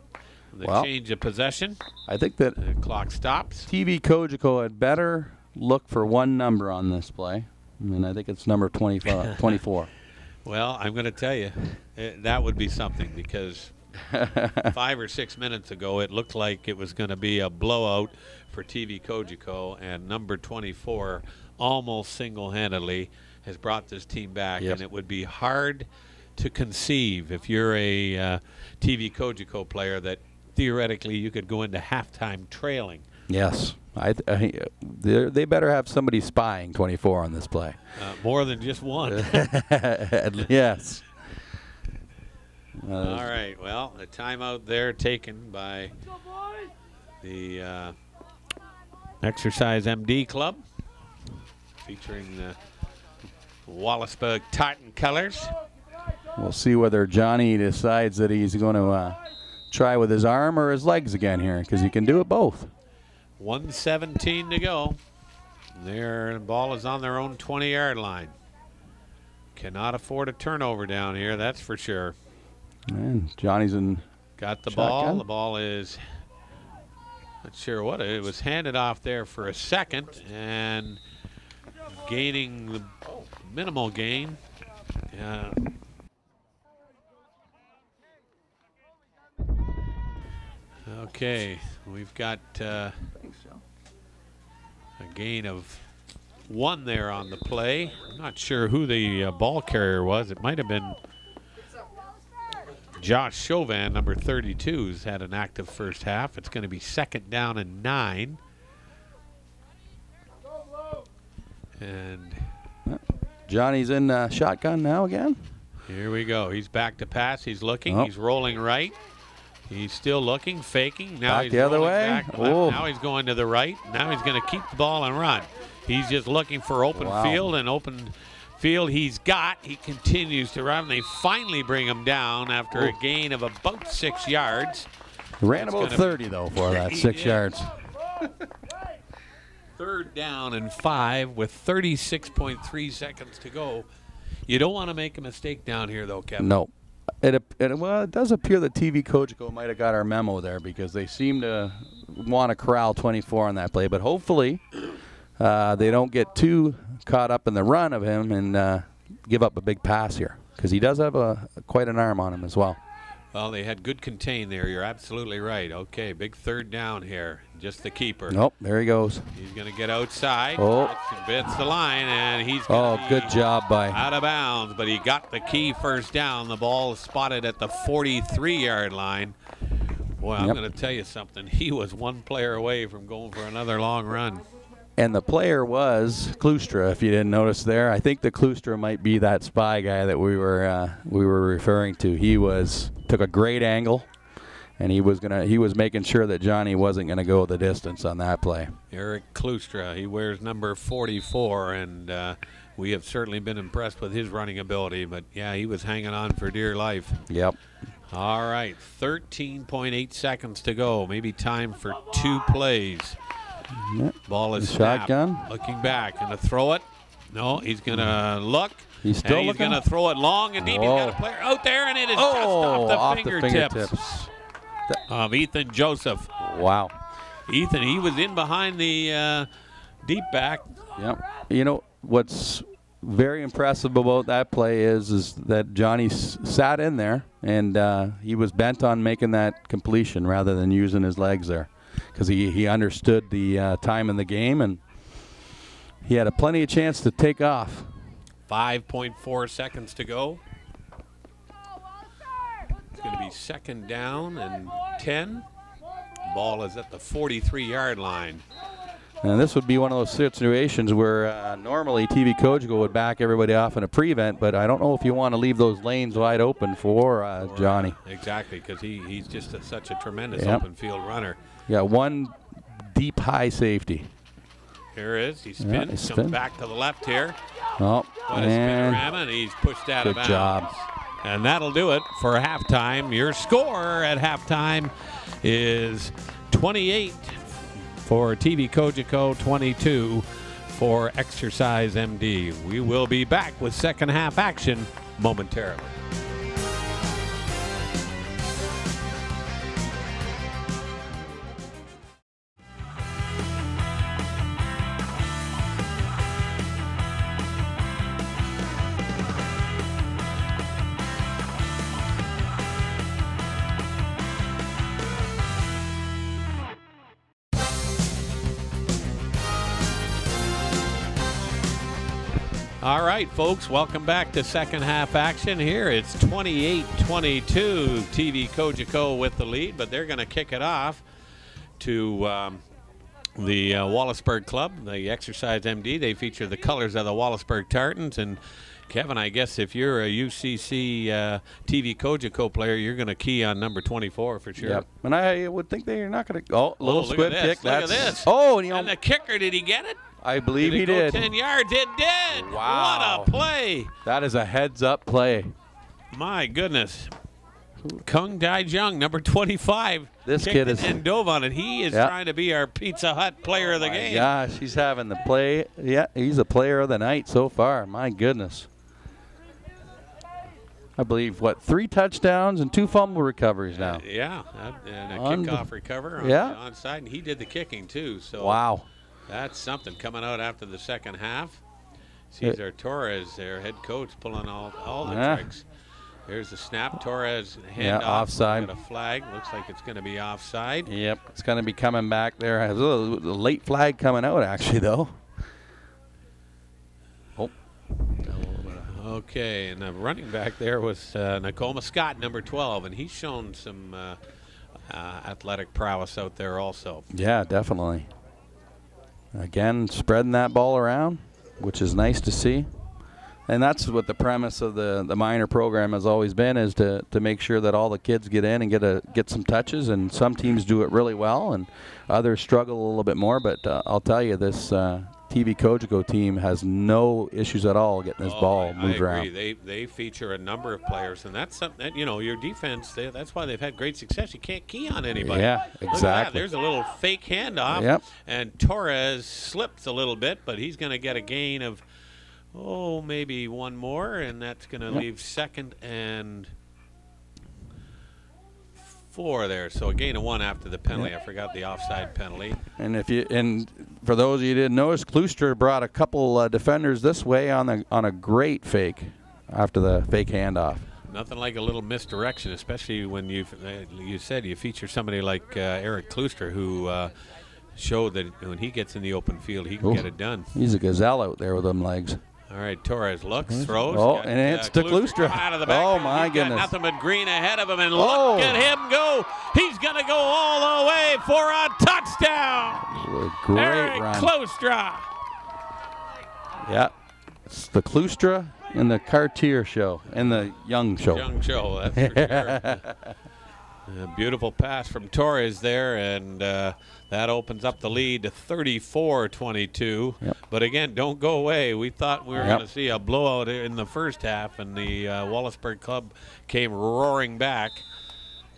A: The change of possession.
D: I think that
A: the clock stops.
D: TVCogeco had better look for one number on this play. I mean, I think it's number 24.
A: Well, I'm going to tell you, that would be something, because 5 or 6 minutes ago it looked like it was going to be a blowout for TVCogeco, and number 24 almost single-handedly has brought this team back.
D: Yep.
A: And it would be hard to conceive, if you're a TVCogeco player, that theoretically you could go into halftime trailing.
D: Yes. They better have somebody spying 24 on this play.
A: More than just one.
D: Yes.
A: All right. Well, a timeout there taken by the Exercise MD Club, featuring the Wallaceburg Tartan colors.
D: We'll see whether Johnny decides that he's going to try with his arm or his legs again here, because he can do it both.
A: 1:17 to go. Their ball is on their own 20-yard line. Cannot afford a turnover down here, that's for sure.
D: And Johnny's in.
A: Got the
D: shotgun.
A: ball. The ball is not sure what it was, handed off there for a second, and gaining the minimal gain. Okay, we've got a gain of 1 there on the play. I'm not sure who the ball carrier was. It might have been Josh Chauvin, number 32, who's had an active first half. It's going to be 2nd down and 9. And
D: Johnny's in shotgun now again.
A: Here we go. He's back to pass. He's looking. He's rolling right. He's still looking, faking. Now
D: back
A: he's
D: the other way.
A: Back left. Now he's going to the right. Now he's going to keep the ball and run. He's just looking for open field, and open field he's got. He continues to run. They finally bring him down after a gain of about 6 yards.
D: Ran about 30 though for that 6 yards.
A: 3rd down and 5 with 36.3 seconds to go. You don't want to make a mistake down here, though, Kevin.
D: No. Well, it does appear that TVCogeco might have got our memo there, because they seem to want to corral 24 on that play. But hopefully they don't get too caught up in the run of him and give up a big pass here, because he does have quite an arm on him as well.
A: Well, they had good contain there. You're absolutely right. Okay, big third down here. Just the keeper.
D: Nope, there he goes.
A: He's going to get outside.
D: Oh.
A: Bits the line, and he's going to
D: good job by.
A: Out of bounds, but he got the key first down. The ball is spotted at the 43-yard line. Boy, I'm going to tell you something. He was one player away from going for another long run.
D: And the player was Klustra, if you didn't notice there. I think the Klustra might be that spy guy that we were referring to. He took a great angle, and he was making sure that Johnny wasn't gonna go the distance on that play.
A: Eric Klustra, he wears number 44, and we have certainly been impressed with his running ability. But yeah, he was hanging on for dear life.
D: Yep.
A: All right, 13.8 seconds to go. Maybe time for 2 plays. Ball is snapped.
D: Shotgun.
A: Looking back. Going to throw it. No, he's going to look.
D: He's still looking.
A: He's going to throw it long and deep. He's got a player out there, and it is just off the fingertips of Ethan Joseph.
D: Wow.
A: Ethan, he was in behind the deep back.
D: Yep. You know, what's very impressive about that play is that Johnny sat in there, and he was bent on making that completion rather than using his legs there. Because he understood the time in the game, and he had plenty of chance to take off.
A: 5.4 seconds to go. It's going to be second down and 10. Ball is at the 43-yard line.
D: And this would be one of those situations where normally TVCogeco would back everybody off in a prevent, but I don't know if you want to leave those lanes wide open for Johnny.
A: Exactly, because he's just such a tremendous open field runner.
D: Yeah, one deep high safety.
A: Here is. He spins. Comes back to the left here.
D: Oh,
A: and he's pushed out of bounds.
D: Good job.
A: And that'll do it for halftime. Your score at halftime is 28 for TVCogeco, 22 for Exercise MD. We will be back with second half action momentarily. All right, folks, welcome back to second half action here. It's 28-22, TVCogeco with the lead, but they're going to kick it off to the Wallaceburg Club, the Exercise MD. They feature the colors of the Wallaceburg Tartans. And Kevin, I guess if you're a UCC TVCogeco player, you're going to key on number 24 for sure.
D: Yep. And I would think they're not going to. Oh, little squib kick.
A: Look at this.
D: Oh,
A: and the kicker, did he get it?
D: I believe he
A: did.
D: did.
A: 10 yards. It did.
D: Wow.
A: What a play.
D: That is a heads-up play.
A: My goodness. Kung Dai Jung, number 25.
D: This kid is.
A: And dove on it. He is trying to be our Pizza Hut player of the game.
D: Gosh, he's having the play. Yeah, he's a player of the night so far. My goodness. I believe, 3 touchdowns and 2 fumble recoveries now.
A: Yeah, and a kickoff recover on the onside. And he did the kicking, too. So
D: wow.
A: That's something coming out after the second half. Cesar Torres, their head coach, pulling all the tricks. There's the snap. Torres hand off.
D: Offside.
A: Got a flag. Looks like it's going to be offside.
D: Yep, it's going to be coming back there. There's a late flag coming out, actually, though. Oh.
A: Okay, and the running back there was Nakoma Scott, number 12, and he's shown some athletic prowess out there also.
D: Yeah, definitely. Again, spreading that ball around, which is nice to see. And that's what the premise of the minor program has always been, is to make sure that all the kids get in and get some touches. And some teams do it really well, and others struggle a little bit more. But I'll tell you, this TVCogeco team has no issues at all getting this ball moved around.
A: They feature a number of players, and that's something that, your defense, that's why they've had great success. You can't key on anybody.
D: Yeah, exactly.
A: There's a little fake handoff, and Torres slips a little bit, but he's going to get a gain of, maybe one more, and that's going to leave second and 4 there. So a gain of 1 after the penalty. I forgot the offside penalty.
D: And for those of you who didn't notice, Klustra brought a couple defenders this way on a great fake after the fake handoff.
A: Nothing like a little misdirection, especially when you said you feature somebody like Eric Klooster, who showed that when he gets in the open field, he can get it done.
D: He's a gazelle out there with them legs.
A: All right, Torres looks, throws.
D: Oh, and it's to Klooster.
A: Out of the back.
D: Oh, my goodness.
A: Nothing but green ahead of him, and look at him go. He's going to go all the way for a touchdown.
D: Great
A: Eric
D: run.
A: Klooster.
D: Yeah. It's the Klooster and the Cartier show, and the Young show.
A: Young show, that's for sure. A beautiful pass from Torres there, and that opens up the lead to 34-22.
D: Yep.
A: But again, don't go away. We thought we were going to see a blowout in the first half, and the Wallaceburg club came roaring back.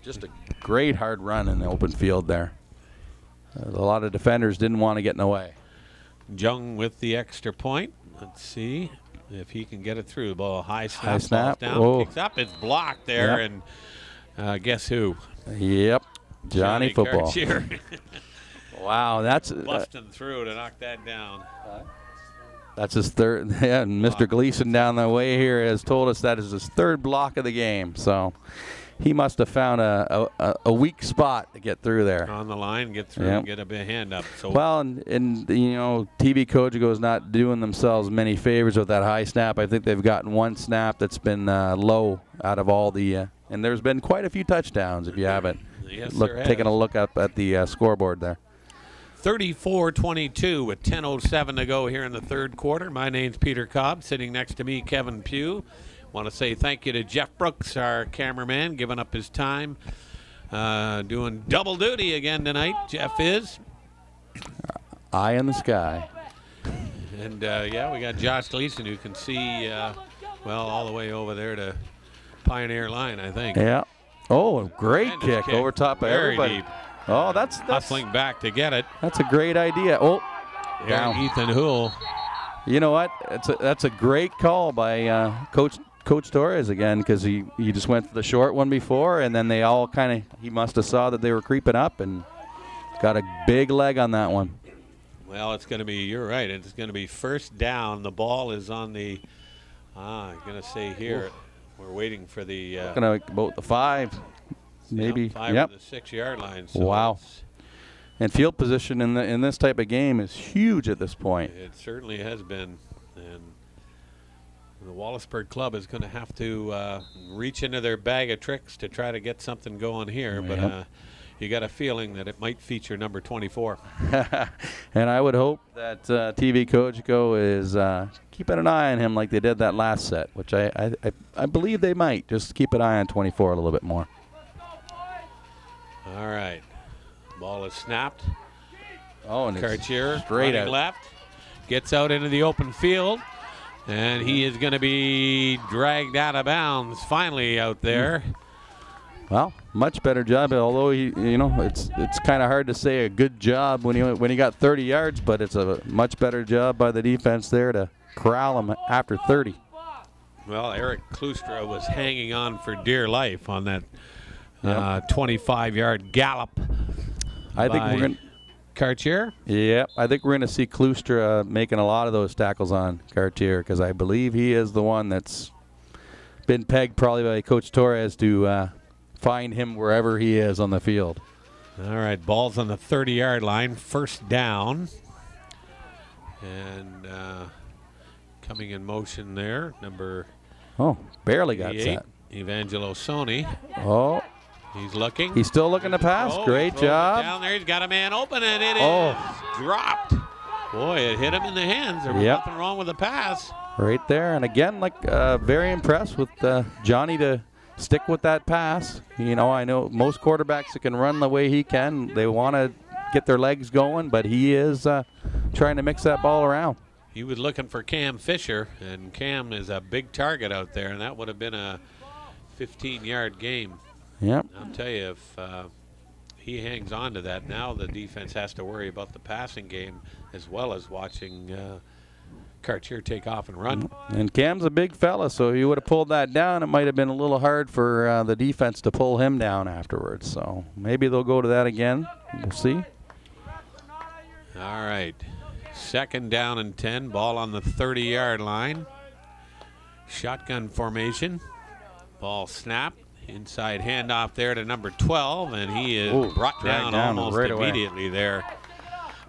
D: Just a great hard run in the open field there. A lot of defenders didn't want to get in the way.
A: Jung with the extra point. Let's see if he can get it through. The ball high snap. Down,
D: oh.
A: Kicks up. It's blocked there, and guess who?
D: Yep, Johnny Football. Wow, that's
A: busting through to knock that down.
D: That's his third. Yeah, and Mr. Gleason down the way here has told us that is his third block of the game. So he must have found a weak spot to get through there.
A: On the line, get through, and get a big hand up. So
D: well, and you know, TVCogeco is not doing themselves many favors with that high snap. I think they've gotten one snap that's been low out of all the. And there's been quite a few touchdowns if you haven't taken a look up at the scoreboard there.
A: 34-22 with 10:07 to go here in the third quarter. My name's Peter Cobb. Sitting next to me, Kevin Pugh. Want to say thank you to Jeff Brooks, our cameraman, giving up his time, doing double duty again tonight. Jeff is.
D: Eye in the sky.
A: And, yeah, we got Josh Gleason, who can see, well, all the way over there to Pioneer Line, I think.
D: Yeah. Oh, great kick over top of everybody.
A: Deep.
D: Oh, that's
A: hustling back to get it.
D: That's a great idea. Oh, down.
A: Ethan Hoole.
D: You know what? That's a great call by Coach Torres again, because he just went for the short one before, and then they all he must have saw that they were creeping up and got a big leg on that one.
A: Well, it's going to be, you're right, it's going to be first down. The ball is on the, I'm going to say here, we're waiting for the.
D: Going to about the 5, maybe.
A: 5
D: yep.
A: to the 6-yard line. So
D: wow. And field position in this type of game is huge at this point.
A: It certainly has been. And the Wallaceburg club is going to have to reach into their bag of tricks to try to get something going here. Yep. But you got a feeling that it might feature number 24.
D: And I would hope that TVCogeco is keeping an eye on him like they did that last set, which I believe they might. Just keep an eye on 24 a little bit more.
A: All right. Ball is snapped.
D: Oh, and
A: Cartier
D: straight out
A: left. Gets out into the open field. And he is going to be dragged out of bounds finally out there.
D: Well, much better job. Although it's kind of hard to say a good job when he got 30 yards, but it's a much better job by the defense there to corral him after 30.
A: Well, Eric Klooster was hanging on for dear life on that 25-yard gallop.
D: I think we're going.
A: Cartier?
D: Yeah, I think we're going to see Klooster making a lot of those tackles on Cartier, because I believe he is the one that's been pegged probably by Coach Torres to find him wherever he is on the field.
A: All right, ball's on the 30-yard line, first down. And coming in motion there, number
D: barely got set.
A: Evangelo Sony.
D: Oh.
A: He's looking.
D: He's still looking to pass. Great job.
A: Down there, he's got a man open, and it is dropped. Boy, it hit him in the hands. There was nothing wrong with the pass.
D: Right there, and again, very impressed with Johnny to stick with that pass. I know most quarterbacks that can run the way he can, they want to get their legs going, but he is trying to mix that ball around.
A: He was looking for Cam Fisher, and Cam is a big target out there, and that would have been a 15-yard game.
D: Yep.
A: I'll tell you, if he hangs on to that, now the defense has to worry about the passing game as well as watching Cartier take off and run.
D: And Cam's a big fella, so if he would have pulled that down, it might have been a little hard for the defense to pull him down afterwards. So maybe they'll go to that again. We'll see.
A: All right. Second down and 10. Ball on the 30-yard line. Shotgun formation. Ball snapped. Inside handoff there to number 12, and he is brought down almost
D: right
A: immediately there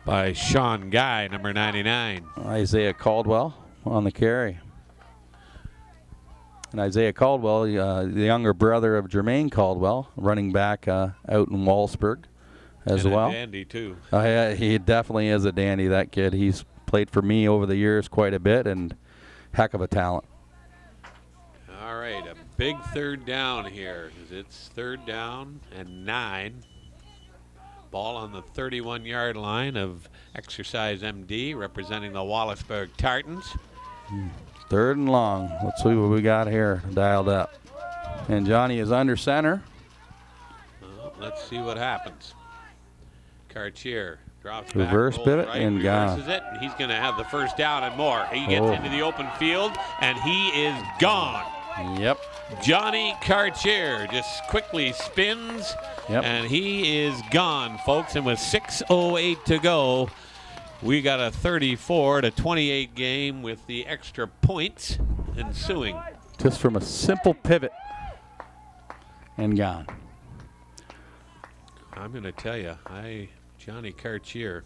A: by Sean Guy, number 99.
D: Isaiah Caldwell on the carry. And Isaiah Caldwell, the younger brother of Jermaine Caldwell, running back out in Walsburg as
A: and
D: well.
A: A dandy, too.
D: Yeah, he definitely is a dandy, that kid. He's played for me over the years quite a bit, and heck of a talent.
A: All right, a big third down here. It's 3rd down and 9. Ball on the 31-yard line of Exercise MD, representing the Wallaceburg Tartans.
D: 3rd and long. Let's see what we got here dialed up. And Johnny is under center.
A: Well, let's see what happens. Cartier drops
D: reverse
A: back,
D: pivot
A: right,
D: and gone.
A: It, and he's going to have the first down and more. He gets into the open field, and he is gone.
D: Yep.
A: Johnny Cartier just quickly spins, and he is gone, folks. And with 6:08 to go, we got a 34-28 game with the extra points ensuing.
D: Just from a simple pivot and gone.
A: I'm going to tell you, Johnny Cartier,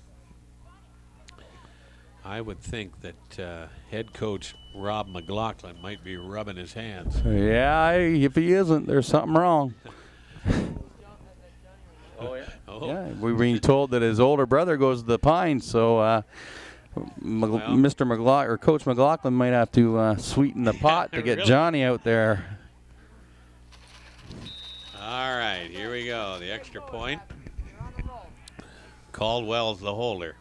A: I would think that head coach Rob McLaughlin might be rubbing his hands.
D: Yeah, if he isn't, there's something wrong. Yeah, we're being told that his older brother goes to the Pines, so Mr. McLaughlin or Coach McLaughlin might have to sweeten the pot to get
A: really?
D: Johnny out there.
A: All right, here we go. The extra point. Caldwell's the holder.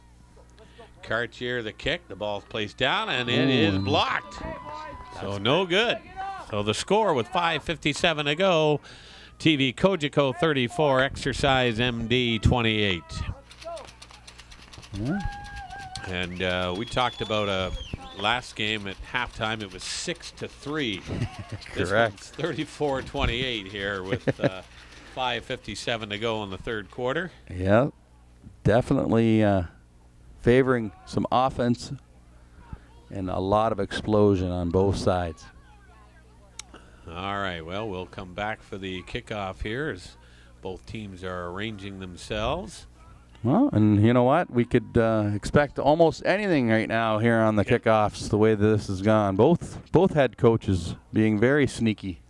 A: Cartier the kick. The ball's placed down, and it is blocked. So no good. So the score with 5:57 to go. TVCogeco 34, Exercise MD 28. And we talked about last game at halftime. It was 6-3.
D: Correct.
A: 34-28 here with 5:57 to go in the 3rd quarter.
D: Yeah, definitely favoring some offense and a lot of explosion on both sides.
A: All right, well, we'll come back for the kickoff here as both teams are arranging themselves.
D: Well, and you know what? We could expect almost anything right now here on the kickoffs, the way this has gone. Both head coaches being very sneaky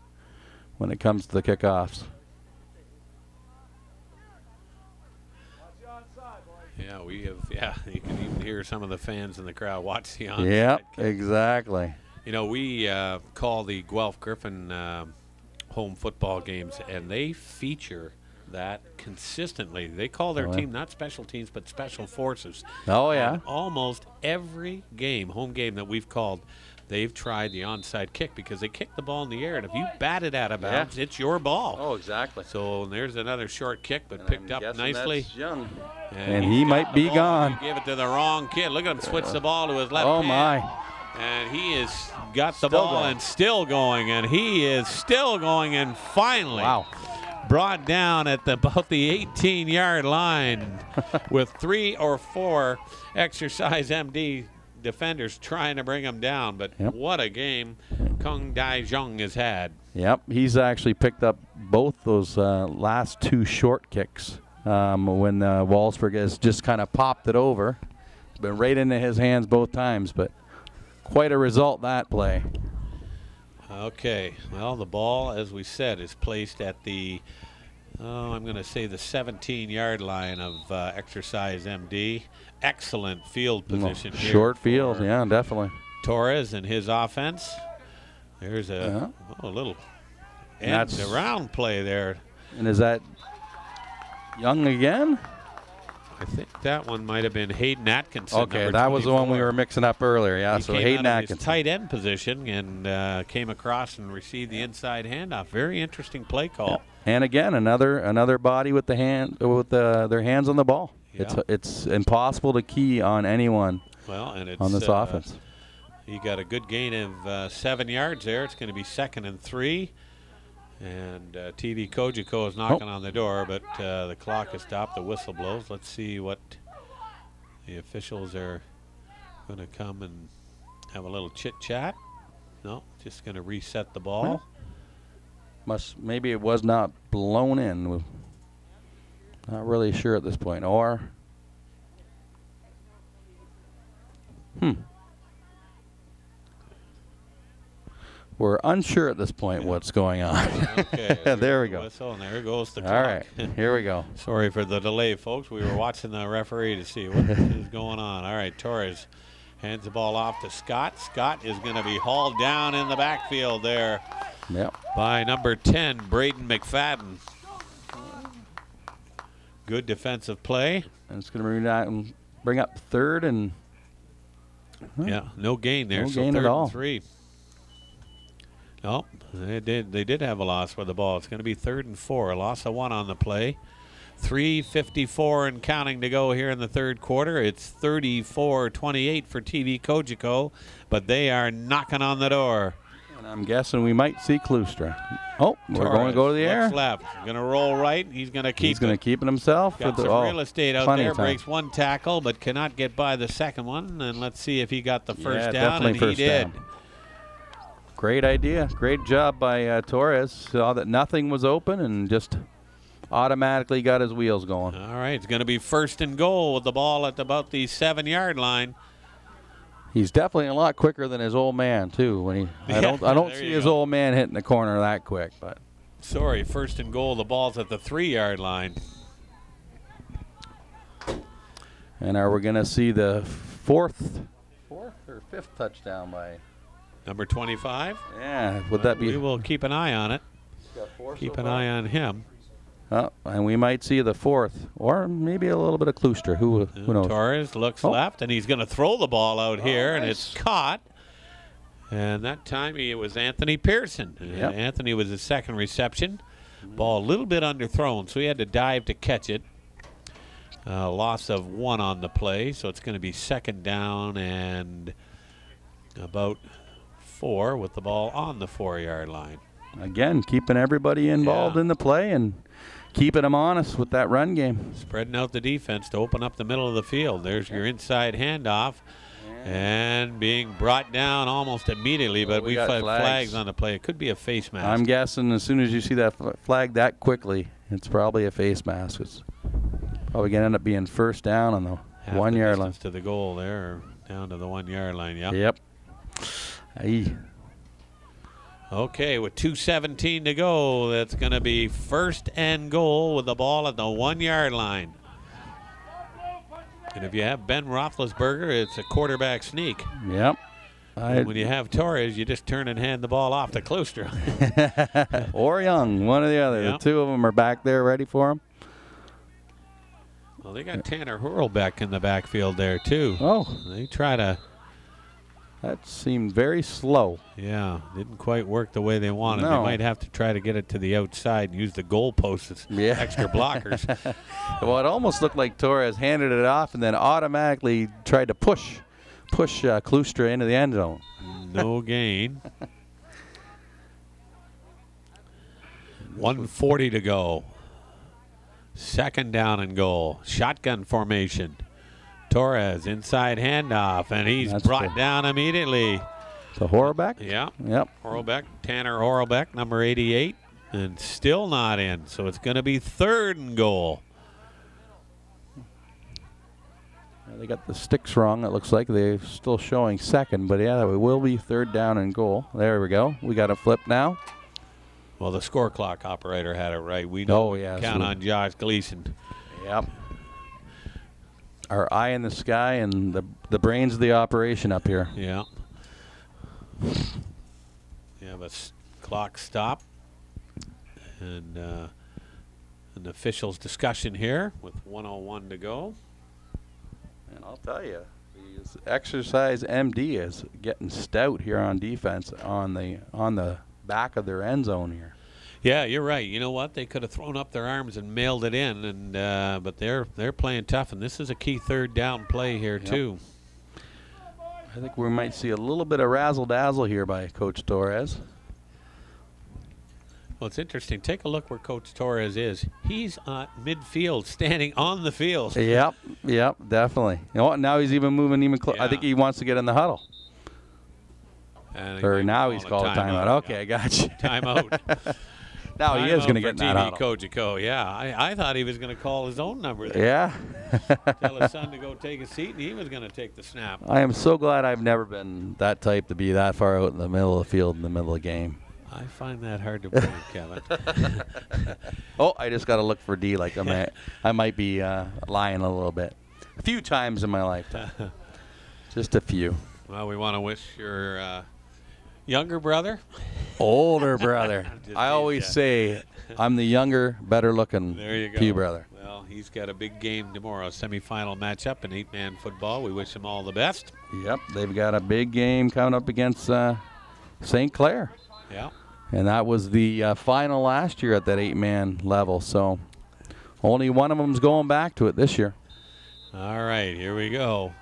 D: when it comes to the kickoffs.
A: Yeah, we have. Yeah, you can even hear some of the fans in the crowd watch the onside.
D: Yep, exactly.
A: You know, we call the Guelph Griffin home football games, and they feature that consistently. They call their team not special teams, but special forces.
D: Oh, yeah.
A: And almost every game, home game that we've called, they've tried the onside kick because they kick the ball in the air, and if you bat it out of bounds, it's your ball.
D: Oh, exactly.
A: So there's another short kick, but picked up nicely.
D: That's Young.
A: And
D: he might be gone.
A: He gave it to the wrong kid. Look at him switch the ball to his left hand.
D: Oh, my.
A: And he has got the ball and still going, and he is still going, and finally brought down at about the 18-yard line with 3 or 4 Exercise MD defenders trying to bring him down. But what a game Kung Dai Jung has had.
D: Yep, he's actually picked up both those last 2 short kicks when Walsburg has just kind of popped it over. It's been right into his hands both times, but quite a result that play.
A: Okay, well, the ball, as we said, is placed at the, I'm going to say the 17-yard line of Exercise MD. Excellent field position here.
D: Short field, yeah, definitely.
A: Torres and his offense. There's a little end around play there.
D: And is that Young again?
A: I think that one might have been Hayden Atkinson.
D: Okay, that was the one we were mixing up earlier. Yeah,
A: he
D: so
A: came
D: Hayden
A: out of
D: Atkinson.
A: his tight end position and came across and received the inside handoff. Very interesting play call.
D: And again, another body with the hand with their hands on the ball. Yeah. It's impossible to key on anyone.
A: Well, and it's
D: on this offense.
A: He got a good gain of 7 yards there. It's going to be 2nd and 3. And TVCogeco is knocking on the door, but the clock has stopped. The whistle blows. Let's see what the officials are going to come and have a little chit-chat. No, just going to reset the ball.
D: Maybe it was not blown in. Not really sure at this point. Or we're unsure at this point what's going on.
A: Okay,
D: there we go.
A: Whistle, and there goes the clock.
D: All right, here we go.
A: Sorry for the delay, folks. We were watching the referee to see what is going on. All right, Torres hands the ball off to Scott. Scott is going to be hauled down in the backfield there by number 10, Braden McFadden. Good defensive play.
D: And it's going to bring up third and...
A: Yeah, no gain there.
D: No
A: so
D: gain
A: third
D: at all.
A: And 3. No, they did have a loss with the ball. It's going to be 3rd and 4. A loss of 1 on the play. 3:54 and counting to go here in the third quarter. It's 34-28 for TVCogeco, but they are knocking on the door.
D: And I'm guessing we might see Klustra. Oh, we're going to go to the air.
A: Looks left. Going to roll right. He's going to keep.
D: He's going to keep it himself.
A: Got some real estate out there. Breaks one tackle, but cannot get by the second one. And let's see if he got the first down. And he did.
D: Great idea. Great job by Torres. Saw that nothing was open and just automatically got his wheels going.
A: All right, it's going to be 1st and goal with the ball at about the 7-yard line.
D: He's definitely a lot quicker than his old man too. When I don't see his old man hitting the corner that quick. But
A: sorry, 1st and goal. The ball's at the 3-yard line.
D: And are we going to see the fourth or 5th touchdown by
A: number 25?
D: Yeah, would that be?
A: We will keep an eye on it. Keep an eye on him.
D: And we might see the 4th, or maybe a little bit of Klustra. Who knows?
A: Torres looks left, and he's going to throw the ball out here, and it's caught. And that time it was Anthony Pearson. Anthony was his 2nd reception. Ball a little bit underthrown, so he had to dive to catch it. Loss of 1 on the play, so it's going to be 2nd down and about 4 with the ball on the 4-yard line.
D: Again, keeping everybody involved in the play and keeping them honest with that run game.
A: Spreading out the defense to open up the middle of the field. There's your inside handoff. And being brought down almost immediately, but we have flags on the play. It could be a face mask.
D: I'm guessing as soon as you see that flag that quickly, it's probably a face mask. It's probably going to end up being 1st down on the 1-yard line.
A: To the goal there, down to the 1-yard line,
D: Yep. Aye.
A: Okay, with 2:17 to go, that's going to be 1st and goal with the ball at the 1-yard line. And if you have Ben Roethlisberger, it's a quarterback sneak.
D: Yep.
A: And when you have Torres, you just turn and hand the ball off to Klustra.
D: Or Young, one or the other.
A: Yep.
D: The two of them are back there ready for him.
A: Well, they got Tanner Hurlbeck in the backfield there, too.
D: Oh.
A: They try to...
D: That seemed very slow.
A: Yeah, didn't quite work the way they wanted.
D: No.
A: They might have to try to get it to the outside and use the goalposts as extra blockers.
D: Well, it almost looked like Torres handed it off and then automatically tried to push Klustra into the end zone.
A: No gain. 1:40 to go. 2nd down and goal. Shotgun formation. Torres inside handoff, and he's brought down immediately.
D: To Horlbeck?
A: Yeah.
D: Yep.
A: Horlbeck, Tanner Horlbeck, number 88, and still not in. So it's going to be 3rd and goal.
D: They got the sticks wrong. It looks like they're still showing 2nd, but yeah, it will be 3rd down and goal. There we go. We got a flip now.
A: Well, the score clock operator had it right. We know count on Josh Gleason.
D: Yep. Our eye in the sky and the brains of the operation up here.
A: Yeah. You have a clock stop and an officials discussion here with 1:01 to go.
D: And I'll tell you, the exercise MD is getting stout here on defense on the back of their end zone here.
A: Yeah, you're right. You know what? They could have thrown up their arms and mailed it in, and but they're playing tough, and this is a key 3rd down play here too.
D: I think we might see a little bit of razzle-dazzle here by Coach Torres.
A: Well, it's interesting. Take a look where Coach Torres is. He's at midfield, standing on the field.
D: Yep, definitely. You know what? Now he's even moving even closer. I think he wants to get in the huddle.
A: And
D: or now he's called a timeout. Okay, I got you.
A: Timeout.
D: Now he is going to get that out.
A: TVCogeco, yeah. I thought he was going to call his own number there.
D: Yeah.
A: Tell his son to go take a seat, and he was going to take the snap.
D: I am so glad I've never been that type to be that far out in the middle of the field in the middle of the game.
A: I find that hard to believe, Kevin.
D: Oh, I just got to look for D. Like I might be lying a little bit. A few times in my lifetime. Just a few.
A: Well, we want to wish your younger brother.
D: Older brother. I always say I'm the younger, better-looking Pew brother.
A: Well, he's got a big game tomorrow, semifinal matchup in 8-man football. We wish him all the best.
D: Yep, they've got a big game coming up against St. Clair.
A: Yeah.
D: And that was the final last year at that 8-man level. So only one of them's going back to it this year.
A: All right, here we go.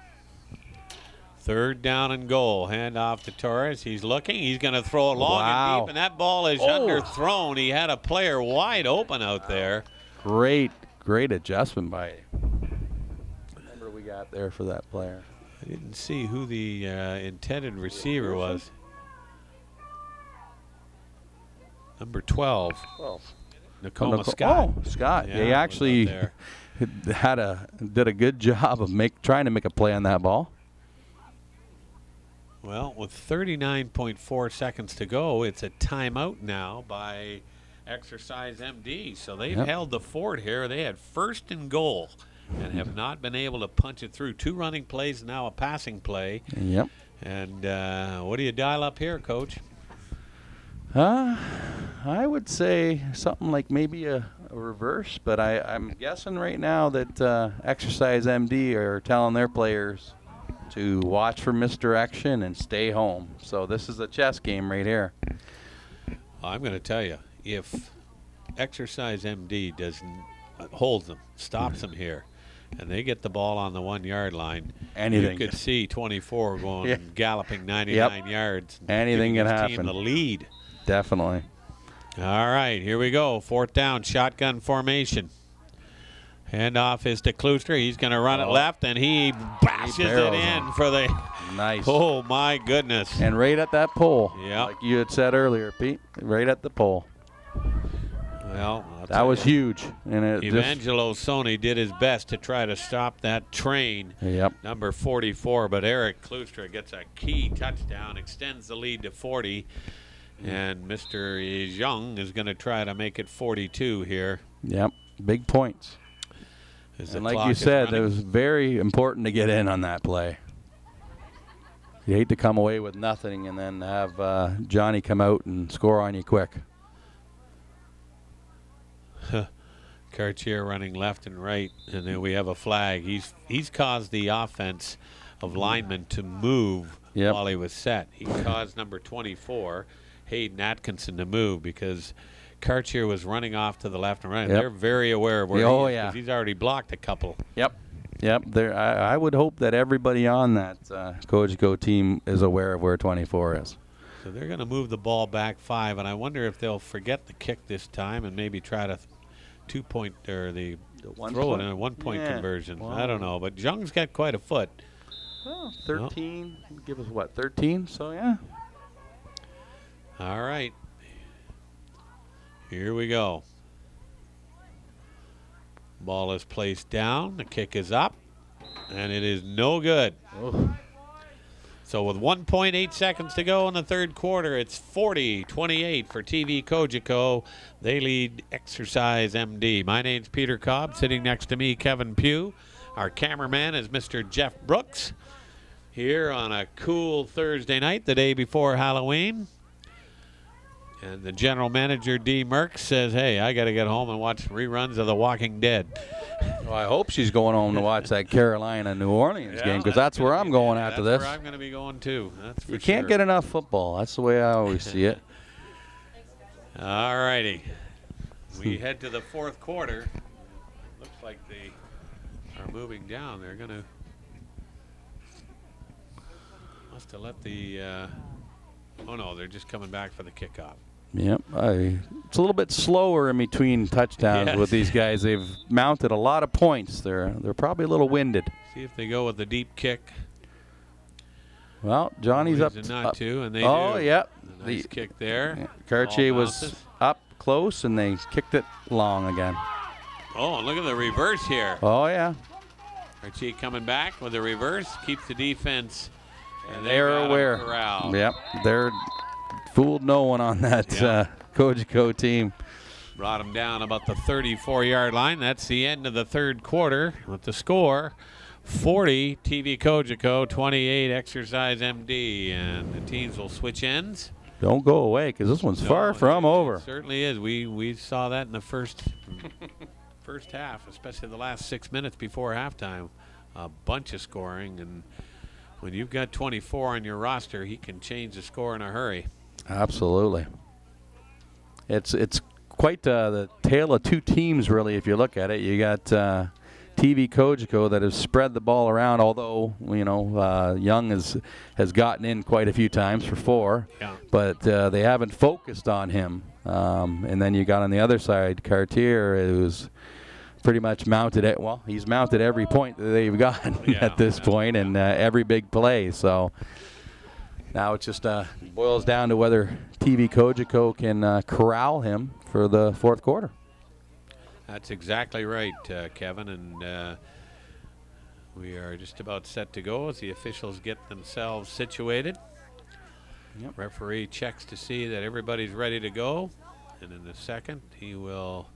A: 3rd down and goal. Hand off to Torres. He's looking. He's going to throw it long and deep, and that ball is underthrown. He had a player wide open out there.
D: Great adjustment by whatever we got there for that player.
A: I didn't see who the intended receiver was. Number 12. Nakoma Scott.
D: Oh, Scott.
A: Yeah,
D: he actually did a good job of trying to make a play on that ball.
A: Well, with 39.4 seconds to go, it's a timeout now by Exercise MD. So they've held the fort here. They had 1st and goal and have not been able to punch it through. 2 running plays, now a passing play.
D: Yep.
A: And what do you dial up here, Coach?
D: I would say something like maybe a reverse, but I'm guessing right now that Exercise MD are telling their players to watch for misdirection and stay home. So this is a chess game right here.
A: I'm going to tell you, if Exercise MD holds them, stops them here, and they get the ball on the 1-yard line, you could see 24 going galloping 99 yards.
D: Anything can happen.
A: Team the lead.
D: Definitely.
A: All right, here we go. 4th down, shotgun formation. Handoff is to Klooster. He's going to run it left, and he bashes it in for the.
D: Nice.
A: Oh, my goodness.
D: And right at that pole.
A: Yeah.
D: Like you had said earlier, Pete. Right at the pole.
A: Well,
D: that was huge. And
A: Evangelo Sony did his best to try to stop that train.
D: Yep.
A: Number 44, but Eric Klooster gets a key touchdown, extends the lead to 40. And Mr. Young is going to try to make it 42 here.
D: Yep, big points. And like you said, it was very important to get in on that play. You hate to come away with nothing and then have Johnny come out and score on you quick.
A: Cartier running left and right, and then we have a flag. He's caused the offense of linemen to move while he was set. He caused number 24. Hayden Atkinson to move because Cartier was running off to the left and right. They're very aware of where he is because he's already blocked a couple.
D: Yep. I would hope that everybody on that Cogeco team is aware of where 24 is.
A: So they're going to move the ball back 5, and I wonder if they'll forget the kick this time and maybe try to 2-point or throw it in a 1-point conversion. Wow. I don't know, but Jung's got quite a foot.
D: Well, 13. Give us what, 13? So yeah.
A: All right. Here we go. Ball is placed down. The kick is up. And it is no good.
D: Oh.
A: So with 1.8 seconds to go in the 3rd quarter, it's 40-28 for TVCogeco. They lead Exercise MD. My name's Peter Cobb. Sitting next to me, Kevin Pugh. Our cameraman is Mr. Jeff Brooks. Here on a cool Thursday night, the day before Halloween. And the general manager, D. Merckx, says, hey, I got to get home and watch reruns of The Walking Dead.
D: Well, I hope she's going home to watch that Carolina-New Orleans game because that's where I'm going after this.
A: That's where I'm going to be going, too. That's for
D: You can't get enough football. That's the way I always see it.
A: All righty. We head to the 4th quarter. Looks like they are moving down. They're going to must have let the oh, no, they're just coming back for the kickoff.
D: Yep. It's a little bit slower in between touchdowns with these guys. They've mounted a lot of points. They're probably a little winded.
A: See if they go with the deep kick.
D: Well, Johnny's up.
A: And they do.
D: Yep.
A: Nice kick there.
D: Cartier was up close, and they kicked it long again.
A: Oh, look at the reverse here.
D: Oh, yeah.
A: Archie coming back with a reverse, keeps the defense. And
D: they're aware. Yep, they're fooled no one on that Cogeco team.
A: Brought them down about the 34-yard line. That's the end of the third quarter with the score. 40 TVCogeco, 28 Exercise MD, and the teams will switch ends.
D: Don't go away, because this one's far from over.
A: It certainly is. We saw that in the first half, especially the last 6 minutes before halftime. A bunch of scoring, and when you've got 24 on your roster, he can change the score in a hurry.
D: Absolutely. It's quite the tale of two teams, really, if you look at it. You got TVCogeco that has spread the ball around, although, you know, Young has gotten in quite a few times for 4, but they haven't focused on him. And then you got on the other side Cartier, who's pretty much mounted it. Well, he's mounted every point that they've gotten at this point, and every big play. So now it just boils down to whether TVCogeco can corral him for the fourth quarter.
A: That's exactly right, Kevin, and we are just about set to go as the officials get themselves situated. Referee checks to see that everybody's ready to go, and in a second he will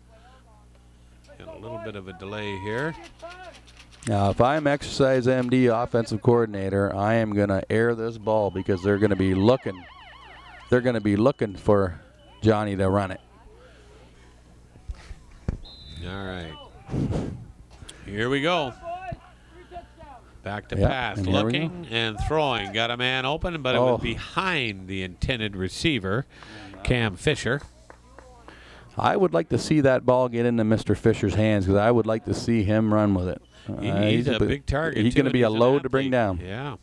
A: get a little bit of a delay here.
D: Now, if I'm Exercise MD offensive coordinator, I am going to air this ball because they're going to be looking. They're going to be looking for Johnny to run it.
A: All right. Here we go. Back to pass. Looking and throwing. Got a man open, but it was behind the intended receiver, Cam Fisher.
D: I would like to see that ball get into Mr. Fisher's hands because I would like to see him run with it.
A: He's a big target.
D: He's going to be a load to bring down.
A: Yeah.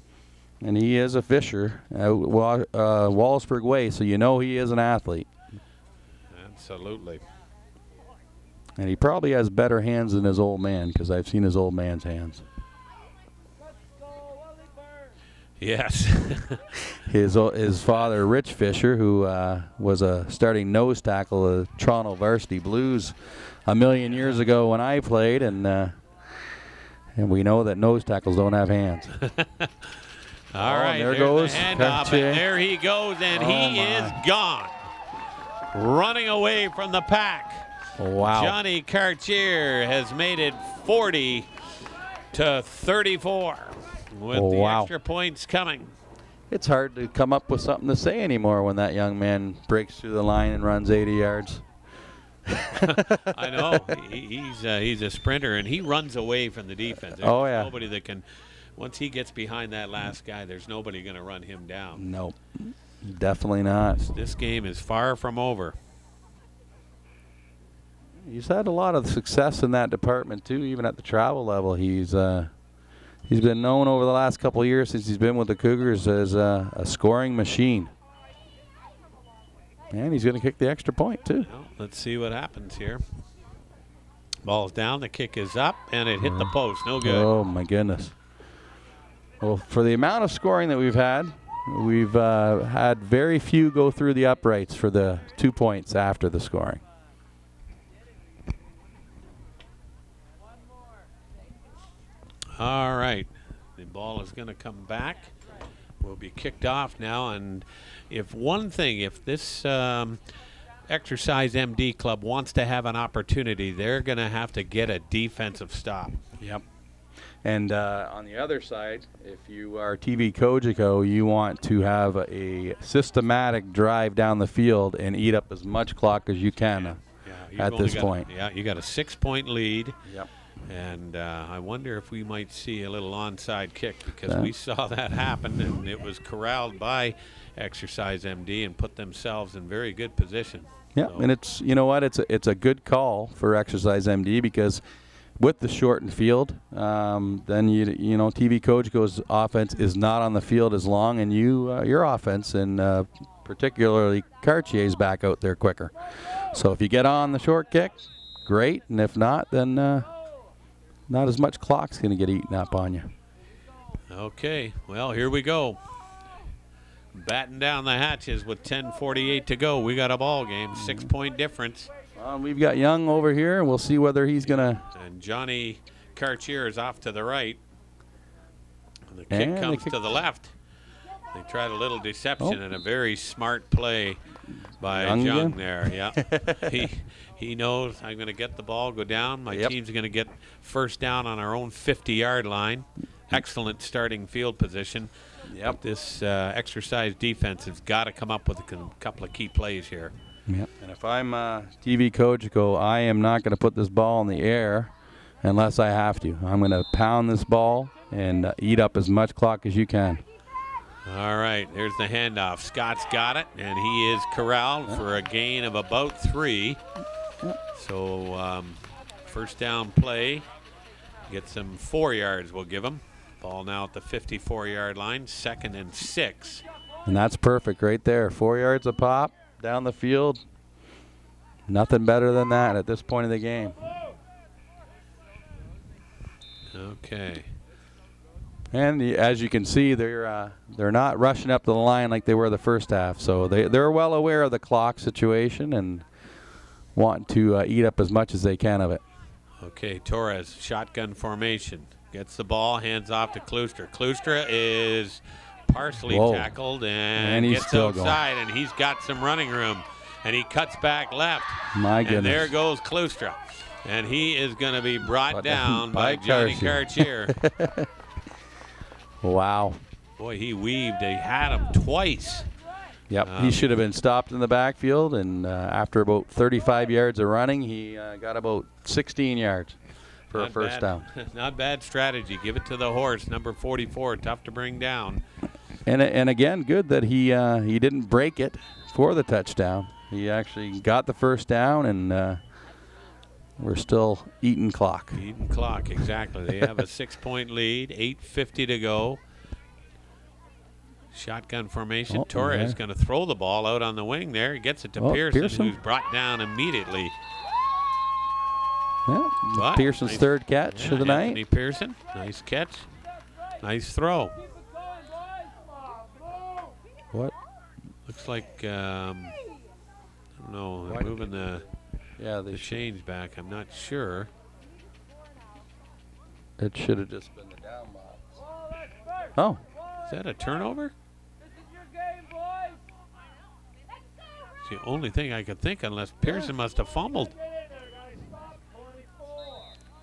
D: And he is a Fisher, Wallaceburg way, so you know he is an athlete.
A: Absolutely.
D: And he probably has better hands than his old man because I've seen his old man's hands.
A: Yes.
D: his father, Rich Fisher, who was a starting nose tackle of Toronto Varsity Blues a million years ago when I played, and we know that nose tackles don't have hands.
A: All right,
D: there goes
A: the handoff, and there he goes, and he is gone. Running away from the pack.
D: Wow.
A: Johnny Cartier has made it 40 to 34 with the extra points coming.
D: It's hard to come up with something to say anymore when that young man breaks through the line and runs 80 yards.
A: I know. He's a sprinter, and he runs away from the defense. There's nobody that can, once he gets behind that last guy, there's nobody going to run him down.
D: Nope, definitely not.
A: This game is far from over.
D: He's had a lot of success in that department too, even at the travel level. He's been known over the last couple of years since he's been with the Cougars as a scoring machine. And he's going to kick the extra point too.
A: Well, let's see what happens here. Ball's down, the kick is up, and it hit the post. No good.
D: Oh my goodness. Well, for the amount of scoring that we've had very few go through the uprights for the 2 points after the scoring.
A: All right, the ball is going to come back. Will be kicked off now, and if this Exercise MD club wants to have an opportunity, they're going to have to get a defensive stop.
D: Yep. And on the other side, if you are TVCogeco, you want to have a systematic drive down the field and eat up as much clock as you can at this point.
A: Yeah, you got a 6-point lead.
D: Yep.
A: And I wonder if we might see a little onside kick because we saw that happen, and it was corralled by Exercise MD and put themselves in very good position.
D: Yeah, so. And it's, you know what, it's a good call for Exercise MD because with the shortened field, then you know TVCogeco's offense is not on the field as long, and your offense and particularly Cartier's back out there quicker. So if you get on the short kick, great, and if not, then not as much clock's going to get eaten up on you.
A: Okay, well, here we go. batten down the hatches with 10:48 to go. We got a ball game, 6-point difference.
D: We've got Young over here, and we'll see whether he's going to.
A: And Johnny Cartier is off to the right. And the kick comes to the left. They tried a little deception and a very smart play by Young there. Yeah, he knows I'm going to get the ball, go down. My team's going to get first down on our own 50-yard line. Excellent starting field position. Yep. This exercise defense has got to come up with a couple of key plays here.
D: Yep. And if I'm TVCogeco, I am not going to put this ball in the air unless I have to. I'm going to pound this ball and eat up as much clock as you can.
A: All right, there's the handoff. Scott's got it, and he is corralled for a gain of about 3. So first down play. Get some 4 yards, we'll give him. Ball now at the 54-yard line, 2nd and 6.
D: And that's perfect right there. 4 yards a pop down the field. Nothing better than that at this point of the game.
A: Okay.
D: And as you can see, they're not rushing up the line like they were the first half. So they're well aware of the clock situation and want to eat up as much as they can of it.
A: Okay, Torres, shotgun formation. Gets the ball, hands off to Klooster. Klooster is partially tackled and
D: he's
A: gets
D: still
A: outside,
D: going.
A: and he's got some running room. And he cuts back left.
D: My goodness.
A: And there goes Klooster. And he is going to be brought down by Johnny Cartier.
D: Wow.
A: Boy, he weaved. He had him twice.
D: Yep, he should have been stopped in the backfield, and after about 35 yards of running, he got about 16 yards for a first down.
A: Not bad strategy. Give it to the horse, number 44, tough to bring down.
D: And again, good that he didn't break it for the touchdown. He actually got the first down, and we're still eating clock.
A: Eating clock, exactly. They have a 6-point lead, 8:50 to go. Shotgun formation. Torres going to throw the ball out on the wing there. He gets it to Pearson, who's brought down immediately.
D: Yeah, Pearson's third catch of the night.
A: Anthony Pearson, nice catch. Nice throw.
D: What?
A: Looks like, I don't know, they're moving the change back. I'm not sure.
D: It should have just been the down box. Oh.
A: Is that a turnover? It's the only thing I could think, unless Pearson must have fumbled.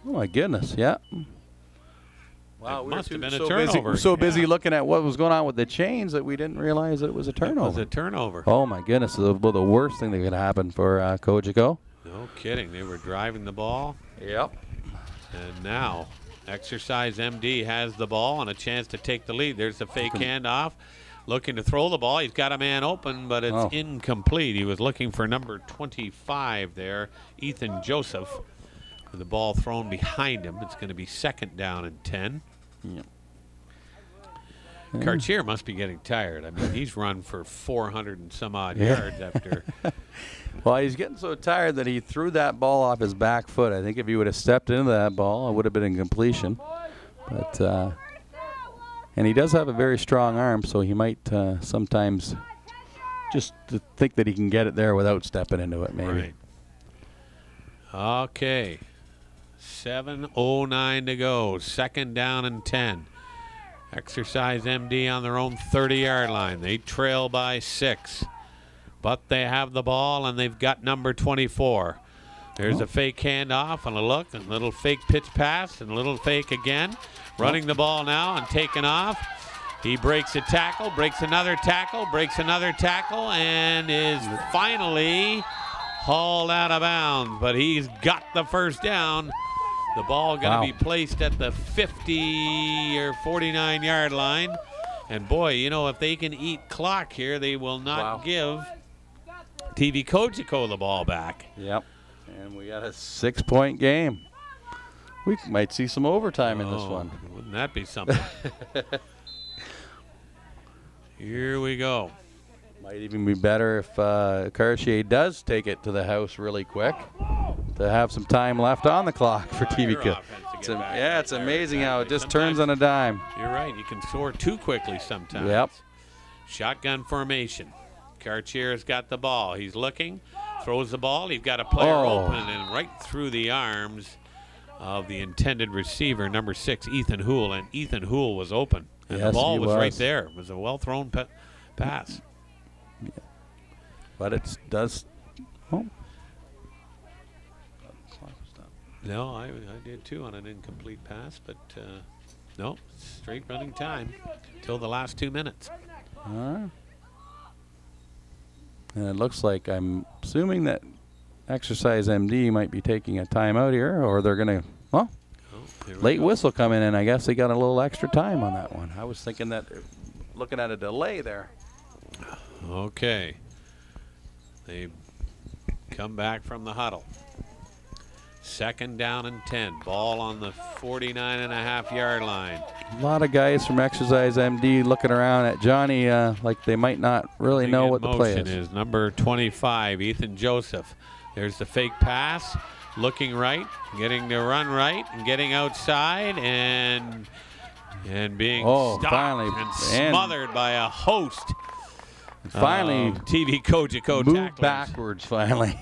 D: Oh my goodness, yeah.
A: Wow, it must have been a turnover.
D: So busy looking at what was going on with the chains that we didn't realize that it was a turnover.
A: It was a turnover.
D: Oh my goodness, the worst thing that could happen for Cogeco.
A: No kidding, they were driving the ball.
D: Yep.
A: And now, Exercise MD has the ball and a chance to take the lead. There's the fake handoff. Looking to throw the ball. He's got a man open, but it's incomplete. He was looking for number 25 there, Ethan Joseph. With the ball thrown behind him, it's going to be 2nd down and 10.
D: Yep.
A: Cartier must be getting tired. I mean, he's run for 400 and some odd yards after.
D: Well, he's getting so tired that he threw that ball off his back foot. I think if he would have stepped into that ball, it would have been in completion. But and he does have a very strong arm, so he might sometimes just think that he can get it there without stepping into it, maybe.
A: Right. Okay. 7:09 to go. 2nd down and 10. Exercise MD on their own 30-yard line. They trail by 6. But they have the ball, and they've got number 24. There's a fake handoff and a look, and a little fake pitch pass, and a little fake again. Running the ball now and taking off. He breaks a tackle, breaks another tackle, breaks another tackle, and is finally hauled out of bounds. But he's got the first down. The ball going to be placed at the 50 or 49-yard line. And boy, you know, if they can eat clock here, they will not give TVCogeco the ball back.
D: Yep. And we got a 6-point game. We might see some overtime in this one.
A: Wouldn't that be something? Here we go.
D: Might even be better if Cartier does take it to the house really quick to have some time left on the clock for TVCogeco. It's amazing how it just turns on a dime.
A: You're right. You can score too quickly sometimes.
D: Yep.
A: Shotgun formation. Cartier's got the ball. He's looking, throws the ball. He's got a player open and right through the arms of the intended receiver, number 6, Ethan Houle. And Ethan Houle was open. And the ball was right there. It was a well-thrown pass.
D: Yeah. But it does. Oh.
A: No, I did too on an incomplete pass, but no, straight running time till the last 2 minutes.
D: All right. And it looks like, I'm assuming that Exercise MD might be taking a timeout here, or they're going to, well, late whistle coming in. I guess they got a little extra time on that one. I was thinking that, looking at a delay there.
A: Okay. They come back from the huddle. 2nd down and 10. Ball on the 49.5-yard line.
D: A lot of guys from Exercise MD looking around at Johnny like they might not really know what the play is.
A: Number 25, Ethan Joseph. There's the fake pass. Looking right, getting to run right, and getting outside, and being stopped and smothered by a host.
D: Finally,
A: TVCogeco
D: moved
A: tacklers.
D: Backwards finally.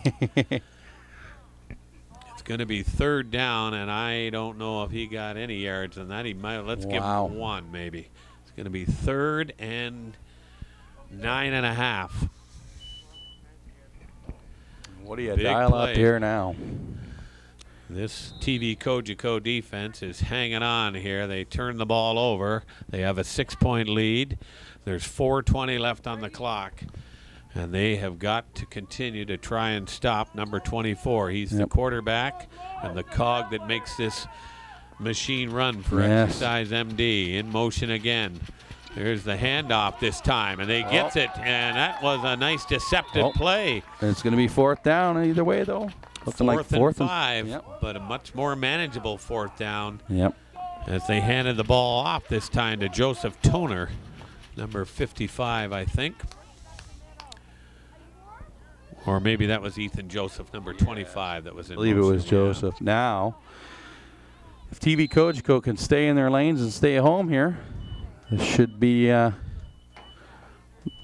A: It's going to be 3rd down, and I don't know if he got any yards on that. He might. Let's give him 1 maybe. It's going to be 3rd and 9.5.
D: What do you dial up here now?
A: This TVCogeco defense is hanging on here. They turn the ball over. They have a 6-point lead. There's 4:20 left on the clock, and they have got to continue to try and stop number 24. He's the quarterback and the cog that makes this machine run for Exercise MD. In motion again. There's the handoff this time, and they gets it, and that was a nice deceptive play.
D: It's going to be 4th down either way, though. Looking like
A: 4th and 5, but a much more manageable 4th down.
D: Yep.
A: As they handed the ball off this time to Joseph Toner, number 55, I think. Or maybe that was Ethan Joseph, number 25, that was in motion.
D: I believe it was Joseph. Now, if TVCogeco can stay in their lanes and stay home here, this should be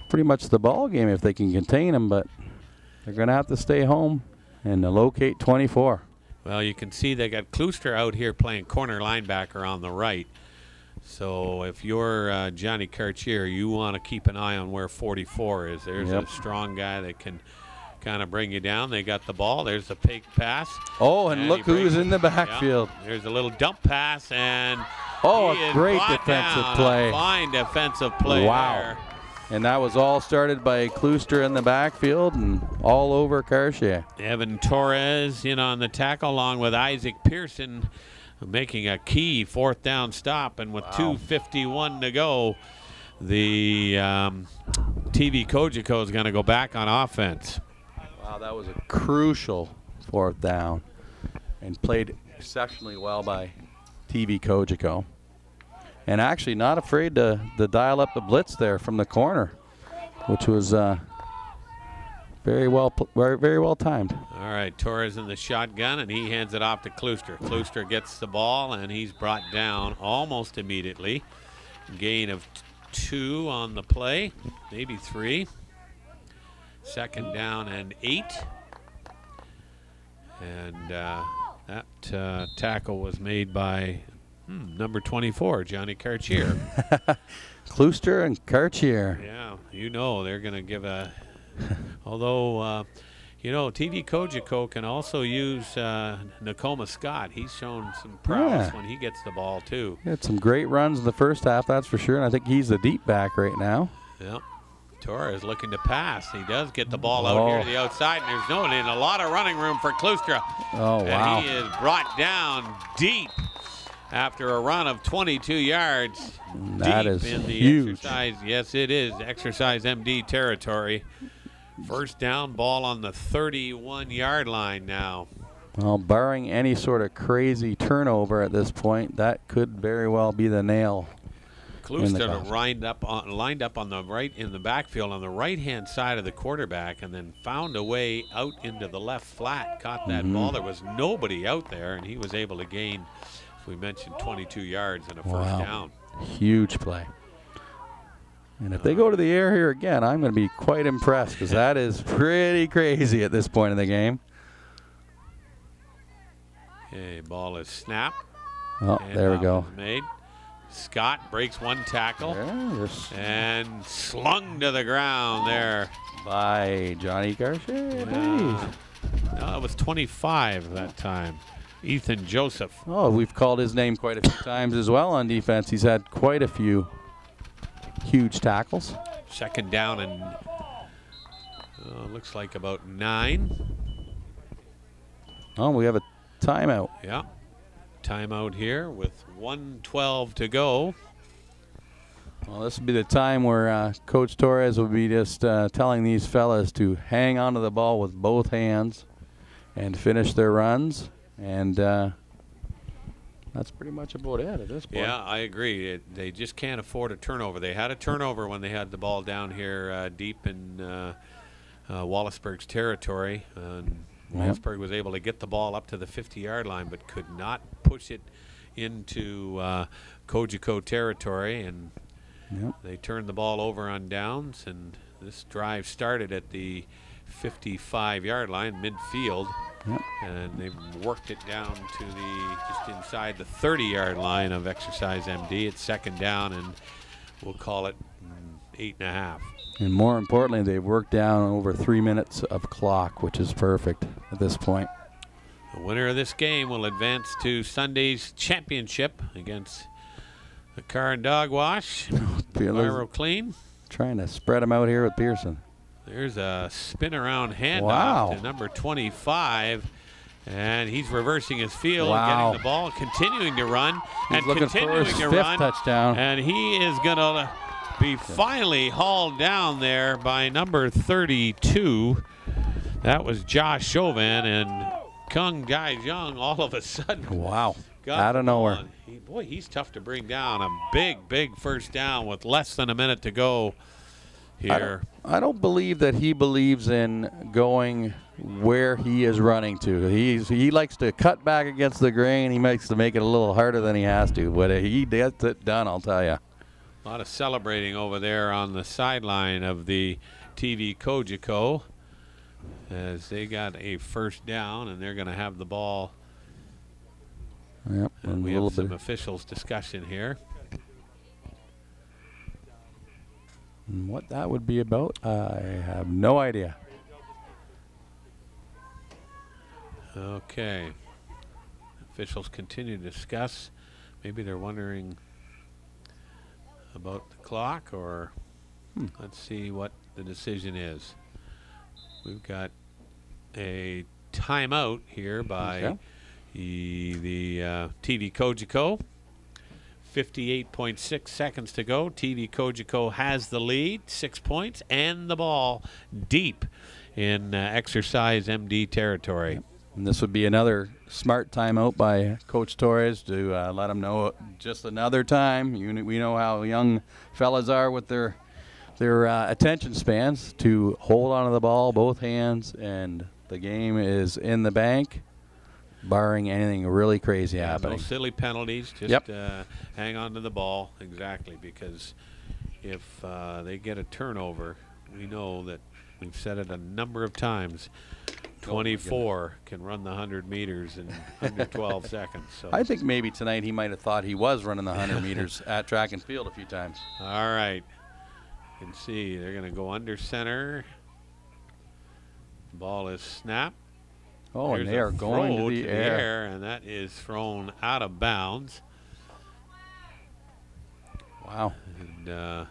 D: pretty much the ball game if they can contain them, but they're going to have to stay home and locate 24.
A: Well, you can see they got Klooster out here playing corner linebacker on the right. So if you're Johnny Cartier, you want to keep an eye on where 44 is. There's a strong guy that can kind of bring you down. They got the ball. There's the fake pass.
D: Oh, and look who's in the backfield.
A: Yeah. There's a little dump pass, and
D: a great defensive play.
A: A fine defensive play there.
D: And that was all started by Klooster in the backfield and all over Cartier.
A: Evan Torres in on the tackle along with Isaac Pearson, making a key 4th down stop. And with 2:51 to go, the TVCogeco is going to go back on offense.
D: Wow, that was a crucial 4th down and played exceptionally well by TVCogeco. And actually not afraid to dial up the blitz there from the corner, which was very well timed.
A: All right, Torres in the shotgun, and he hands it off to Klooster. Klooster gets the ball, and he's brought down almost immediately. Gain of 2 on the play, maybe 3. 2nd down and 8. And that tackle was made by number 24, Johnny Cartier.
D: Klooster and Cartier.
A: Yeah, you know they're going to give a... Although, you know, TVCogeco can also use Nakoma Scott. He's shown some prowess when he gets the ball, too.
D: He had some great runs in the first half, that's for sure, and I think he's the deep back right now.
A: Yep. Torres looking to pass. He does get the ball out here to the outside, and there's a lot of running room for Klooster.
D: Oh, wow.
A: And he is brought down deep after a run of 22 yards.
D: That
A: deep
D: is
A: in the
D: huge.
A: Exercise. Yes, it is. Exercise MD territory. 1st down, ball on the 31-yard line now.
D: Well, barring any sort of crazy turnover at this point, that could very well be the nail.
A: Klooster lined up on the right in the backfield on the right-hand side of the quarterback, and then found a way out into the left flat. Caught that ball. There was nobody out there, and he was able to gain, as we mentioned, 22 yards and a 1st down.
D: Huge play. And if they go to the air here again, I'm going to be quite impressed because that is pretty crazy at this point in the game.
A: Okay, ball is snapped.
D: Oh, there we go.
A: Made. Scott breaks one tackle and slung to the ground there
D: by Johnny Garcia.
A: No, it was 25 that time. Ethan Joseph.
D: Oh, we've called his name quite a few times as well on defense. He's had quite a few huge tackles.
A: Second down and looks like about 9.
D: Oh, we have a timeout.
A: Yeah. Timeout here with 1:12 to go.
D: Well, this would be the time where Coach Torres will be just telling these fellas to hang onto the ball with both hands and finish their runs. And that's pretty much about it at this point.
A: Yeah, I agree. They just can't afford a turnover. They had a turnover when they had the ball down here deep in Wallaceburg's territory. Wallaceburg was able to get the ball up to the 50-yard line, but could not push it into Cogeco territory, and they turned the ball over on downs, and this drive started at the 55-yard line, midfield, and they worked it down to just inside the 30-yard line of Exercise MD. It's second down, and we'll call it 8.5.
D: And more importantly, they've worked down over 3 minutes of clock, which is perfect at this point.
A: The winner of this game will advance to Sunday's championship against the Car and Dog Wash. Pyro Clean.
D: Trying to spread them out here with Pearson.
A: There's a spin-around handoff to number 25. And he's reversing his field, getting the ball, continuing to run, and continuing to run.
D: Touchdown.
A: And he is going to be finally hauled down there by number 32. That was Josh Chauvin, and Kung Dai Jung all of a sudden.
D: Wow. Out of nowhere.
A: Boy, he's tough to bring down. A big first down with less than a minute to go here.
D: I don't believe that he believes in going where he is running to. He likes to cut back against the grain. He likes to make it a little harder than he has to, but he gets it done, I'll tell you.
A: A lot of celebrating over there on the sideline of the TVCogeco as they got a first down, and they're going to have the ball.
D: Yep,
A: and we have some officials discussion here.
D: And what that would be about, I have no idea.
A: Okay. Officials continue to discuss. Maybe they're wondering about the clock, or let's see what the decision is. We've got a timeout here by the TVCogeco. 58.6 seconds to go. TVCogeco has the lead, 6 points, and the ball deep in Exercise MD territory.
D: Yep. And this would be another smart timeout by Coach Torres to let them know just another time. We know how young fellas are with their attention spans, to hold on to the ball, both hands, and the game is in the bank, barring anything really crazy happening.
A: No silly penalties, just hang on to the ball, exactly, because if they get a turnover, we know that we've said it a number of times, 24 can run the 100 meters in under 12 seconds. So
D: I think maybe tonight he might have thought he was running the 100 meters at track and field a few times.
A: All right. You can see they're going to go under center. Ball is snapped.
D: Oh, and they are going to the air.
A: And that is thrown out of bounds.
D: Wow.
A: And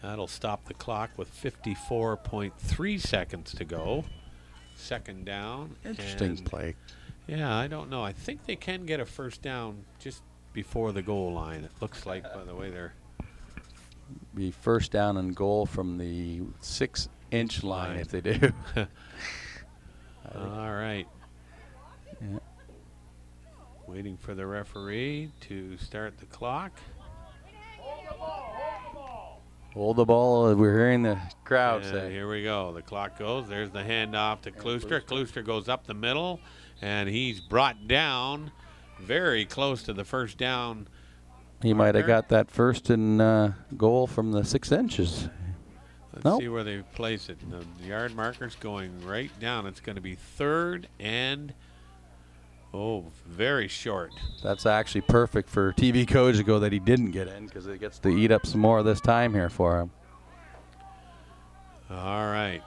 A: that'll stop the clock with 54.3 seconds to go. Second down.
D: Interesting play.
A: Yeah, I don't know. I think they can get a first down just before the goal line. It looks like, by the way they're...
D: Be first down and goal from the 6-inch line if they do.
A: All right.
D: Yeah.
A: Waiting for the referee to start the clock.
D: Hold the ball. We're hearing the crowd say.
A: Here we go. The clock goes. There's the handoff to Klooster. Klooster goes up the middle, and he's brought down very close to the first down
D: He might have got that first and goal from the 6 inches.
A: Let's see where they place it. The yard marker's going right down. It's going to be 3rd and, very short.
D: That's actually perfect for TVCogeco that he didn't get in, because it gets to eat up some more of this time here for him.
A: All right.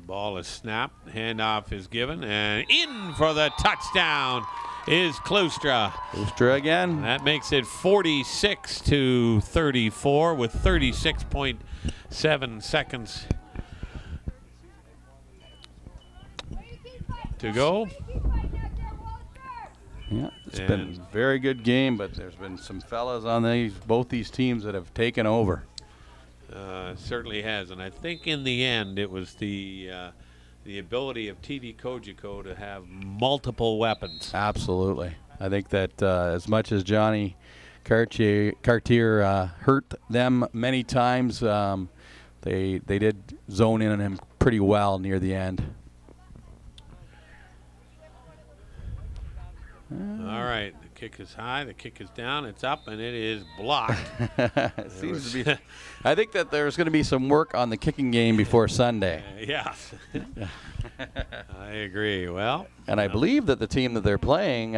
A: Ball is snapped. Handoff is given. And in for the touchdown is Klustra.
D: Klustra again.
A: That makes it 46-34 with 36.7 seconds to go.
D: Yeah, it's been a very good game, but there's been some fellas on both these teams that have taken over.
A: Certainly has, and I think in the end it was the ability of TVCogeco to have multiple weapons.
D: Absolutely. I think that as much as Johnny Cartier hurt them many times, they did zone in on him pretty well near the end.
A: All right, the kick is high, the kick is down, it's up, and it is blocked.
D: Seems to be. I think that there's going to be some work on the kicking game before Sunday.
A: Yeah, I agree. Well,
D: and I believe that the team that they're playing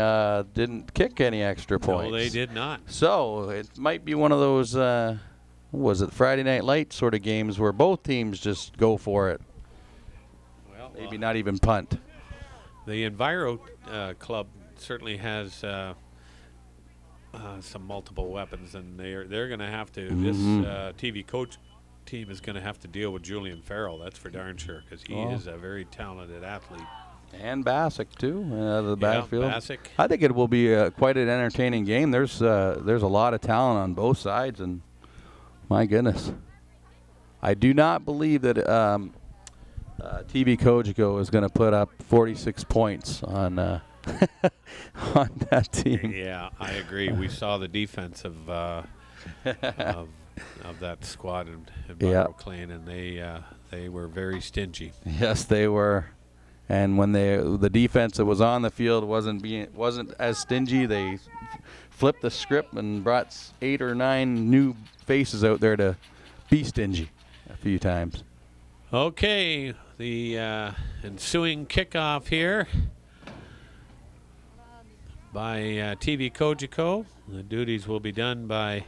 D: didn't kick any extra points.
A: No, they did not.
D: So it might be one of those, was it Friday Night Lights sort of games where both teams just go for it.
A: Well,
D: maybe not even punt.
A: The Enviro club certainly has some multiple weapons, and they're going to have to. This TV coach team is going to have to deal with Julian Farrell. That's for darn sure, because he is a very talented athlete.
D: And Bassick too, the backfield.
A: Bassick.
D: I think it will be quite an entertaining game. There's a lot of talent on both sides, and my goodness, I do not believe that TVCogeco is going to put up 46 points on on that team.
A: Yeah, I agree. We saw the defense of that squad in Clan, and they were very stingy.
D: Yes, they were. And when the defense that was on the field wasn't as stingy, they flipped the script and brought 8 or 9 new faces out there to be stingy a few times.
A: Okay, the ensuing kickoff here by TVCogeco. The duties will be done by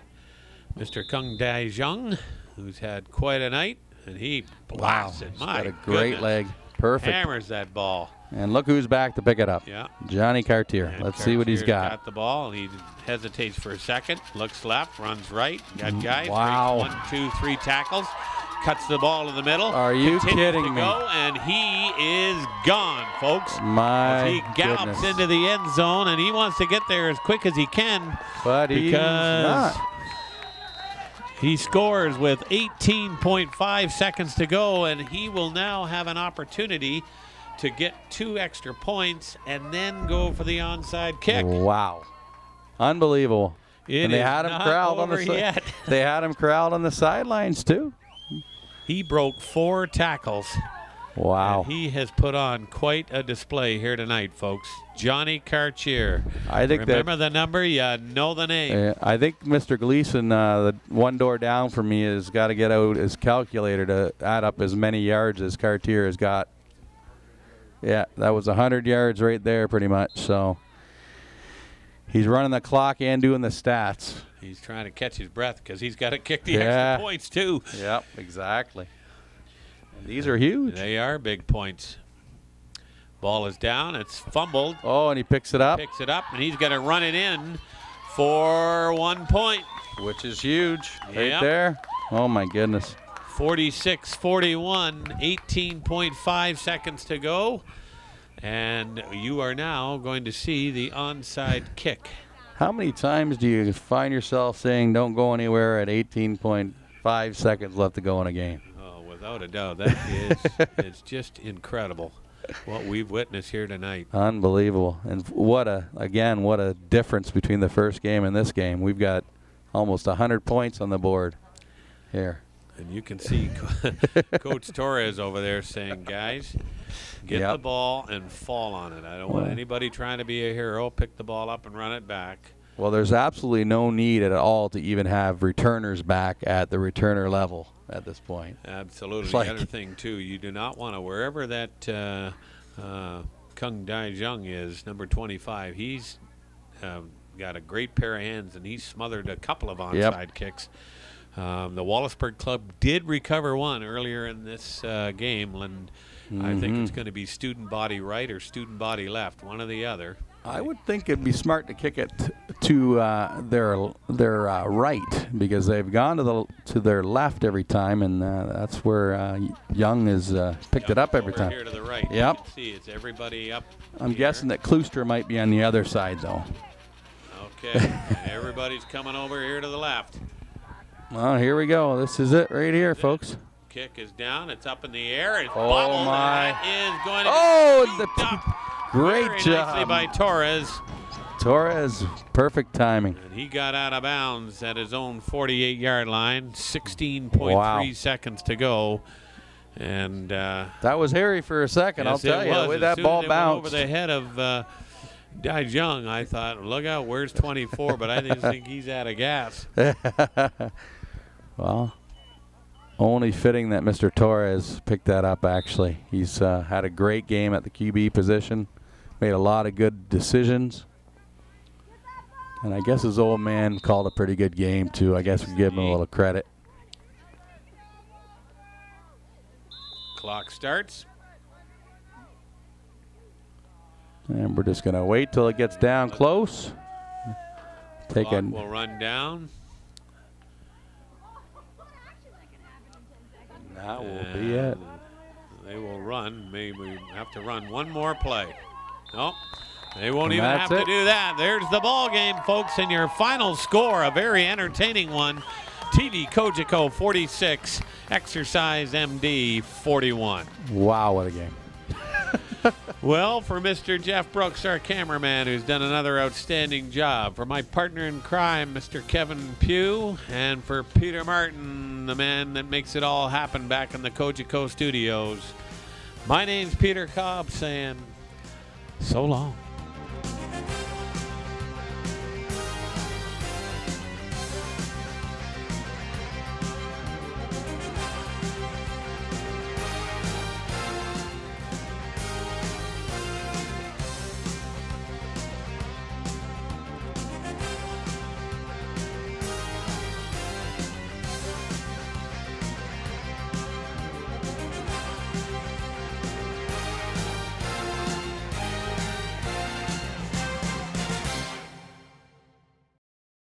A: Mr. Kung Dai Jung, who's had quite a night, and he blasts it. My
D: got a great leg. Perfect.
A: Hammers that ball.
D: And look who's back to pick it up.
A: Yeah.
D: Johnny Cartier. Let's see what he's got.
A: The ball. He hesitates for a second, looks left, runs right. Got guys.
D: Wow.
A: 1, 2, 3 tackles. Cuts the ball to the middle.
D: Are you kidding me?
A: And he is gone, folks.
D: He
A: gallops into the end zone, and he wants to get there as quick as he can.
D: But he's not.
A: He scores with 18.5 seconds to go, and he will now have an opportunity to get 2 extra points and then go for the onside kick.
D: Wow. Unbelievable.
A: And they had him corralled on the
D: They had him corralled on the sidelines too.
A: He broke 4 tackles.
D: Wow.
A: And he has put on quite a display here tonight, folks. Johnny Cartier.
D: I think
A: remember the number, you know the name.
D: I think Mr. Gleason, the one door down from me, has got to get out his calculator to add up as many yards as Cartier has got. Yeah, that was 100 yards right there pretty much. So he's running the clock and doing the stats.
A: He's trying to catch his breath because he's got to kick the extra points too.
D: Yep, exactly. And these are huge.
A: They are big points. Ball is down. It's fumbled.
D: Oh, and he picks it up.
A: Picks it up, and he's going to run it in for 1 point.
D: Which is huge right there. Oh, my goodness.
A: 46-41, 18.5 seconds to go. And you are now going to see the onside kick.
D: How many times do you find yourself saying don't go anywhere at 18.5 seconds left to go in a game?
A: Oh, without a doubt. That is it's just incredible what we've witnessed here tonight.
D: Unbelievable. And what a difference between the first game and this game. We've got almost 100 points on the board here.
A: And you can see Coach Torres over there saying, guys, get the ball and fall on it. I don't want anybody trying to be a hero. Pick the ball up and run it back.
D: Well, there's absolutely no need at all to even have returners back at the returner level at this point.
A: Absolutely.
D: Like,
A: the other thing, too, you do not want to, wherever that Kung Dai Jung is, number 25, he's got a great pair of hands, and he's smothered a couple of onside kicks. The Wallaceburg Club did recover one earlier in this game, and I think it's going to be student body right or student body left, one or the other.
D: I would think it'd be smart to kick it to their right, because they've gone to their left every time, and that's where Young has picked it up every time.
A: Here to the right.
D: Yep.
A: You can see it's everybody up.
D: I'm guessing that Klooster might be on the other side, though.
A: Okay. Everybody's coming over here to the left.
D: Well, here we go. This is it right here, folks.
A: Kick is down. It's up in the air. It's
D: Oh,
A: bobbled.
D: my.
A: That is going to
D: Great
A: very
D: job.
A: nicely by Torres.
D: Torres, perfect timing.
A: And he got out of bounds at his own 48-yard line. 16.3 seconds to go. And
D: that was hairy for a second,
A: yes,
D: I'll tell you. The way
A: as
D: that
A: soon
D: ball
A: as it went
D: bounced.
A: over the head of Dai Jung, I thought, look out, where's 24? But I didn't think he's out of gas.
D: Well, only fitting that Mr. Torres picked that up, actually. He's had a great game at the QB position, made a lot of good decisions. And I guess his old man called a pretty good game, too. I guess we give him a little credit.
A: Clock starts.
D: And we're just going to wait till it gets down close.
A: Clock will run down.
D: That will be it.
A: They will run. Maybe we have to run one more play. Nope. They won't
D: And
A: even have
D: that's
A: to
D: it.
A: do that. There's the ball game, folks, and your final score, a very entertaining one. TVCogeco 46, Exercise MD 41.
D: Wow, what a game.
A: Well, for Mr. Jeff Brooks, our cameraman, who's done another outstanding job, for my partner in crime, Mr. Kevin Pugh, and for Peter Martin, the man that makes it all happen back in the Cogeco studios, my name's Peter Cobb, saying so long.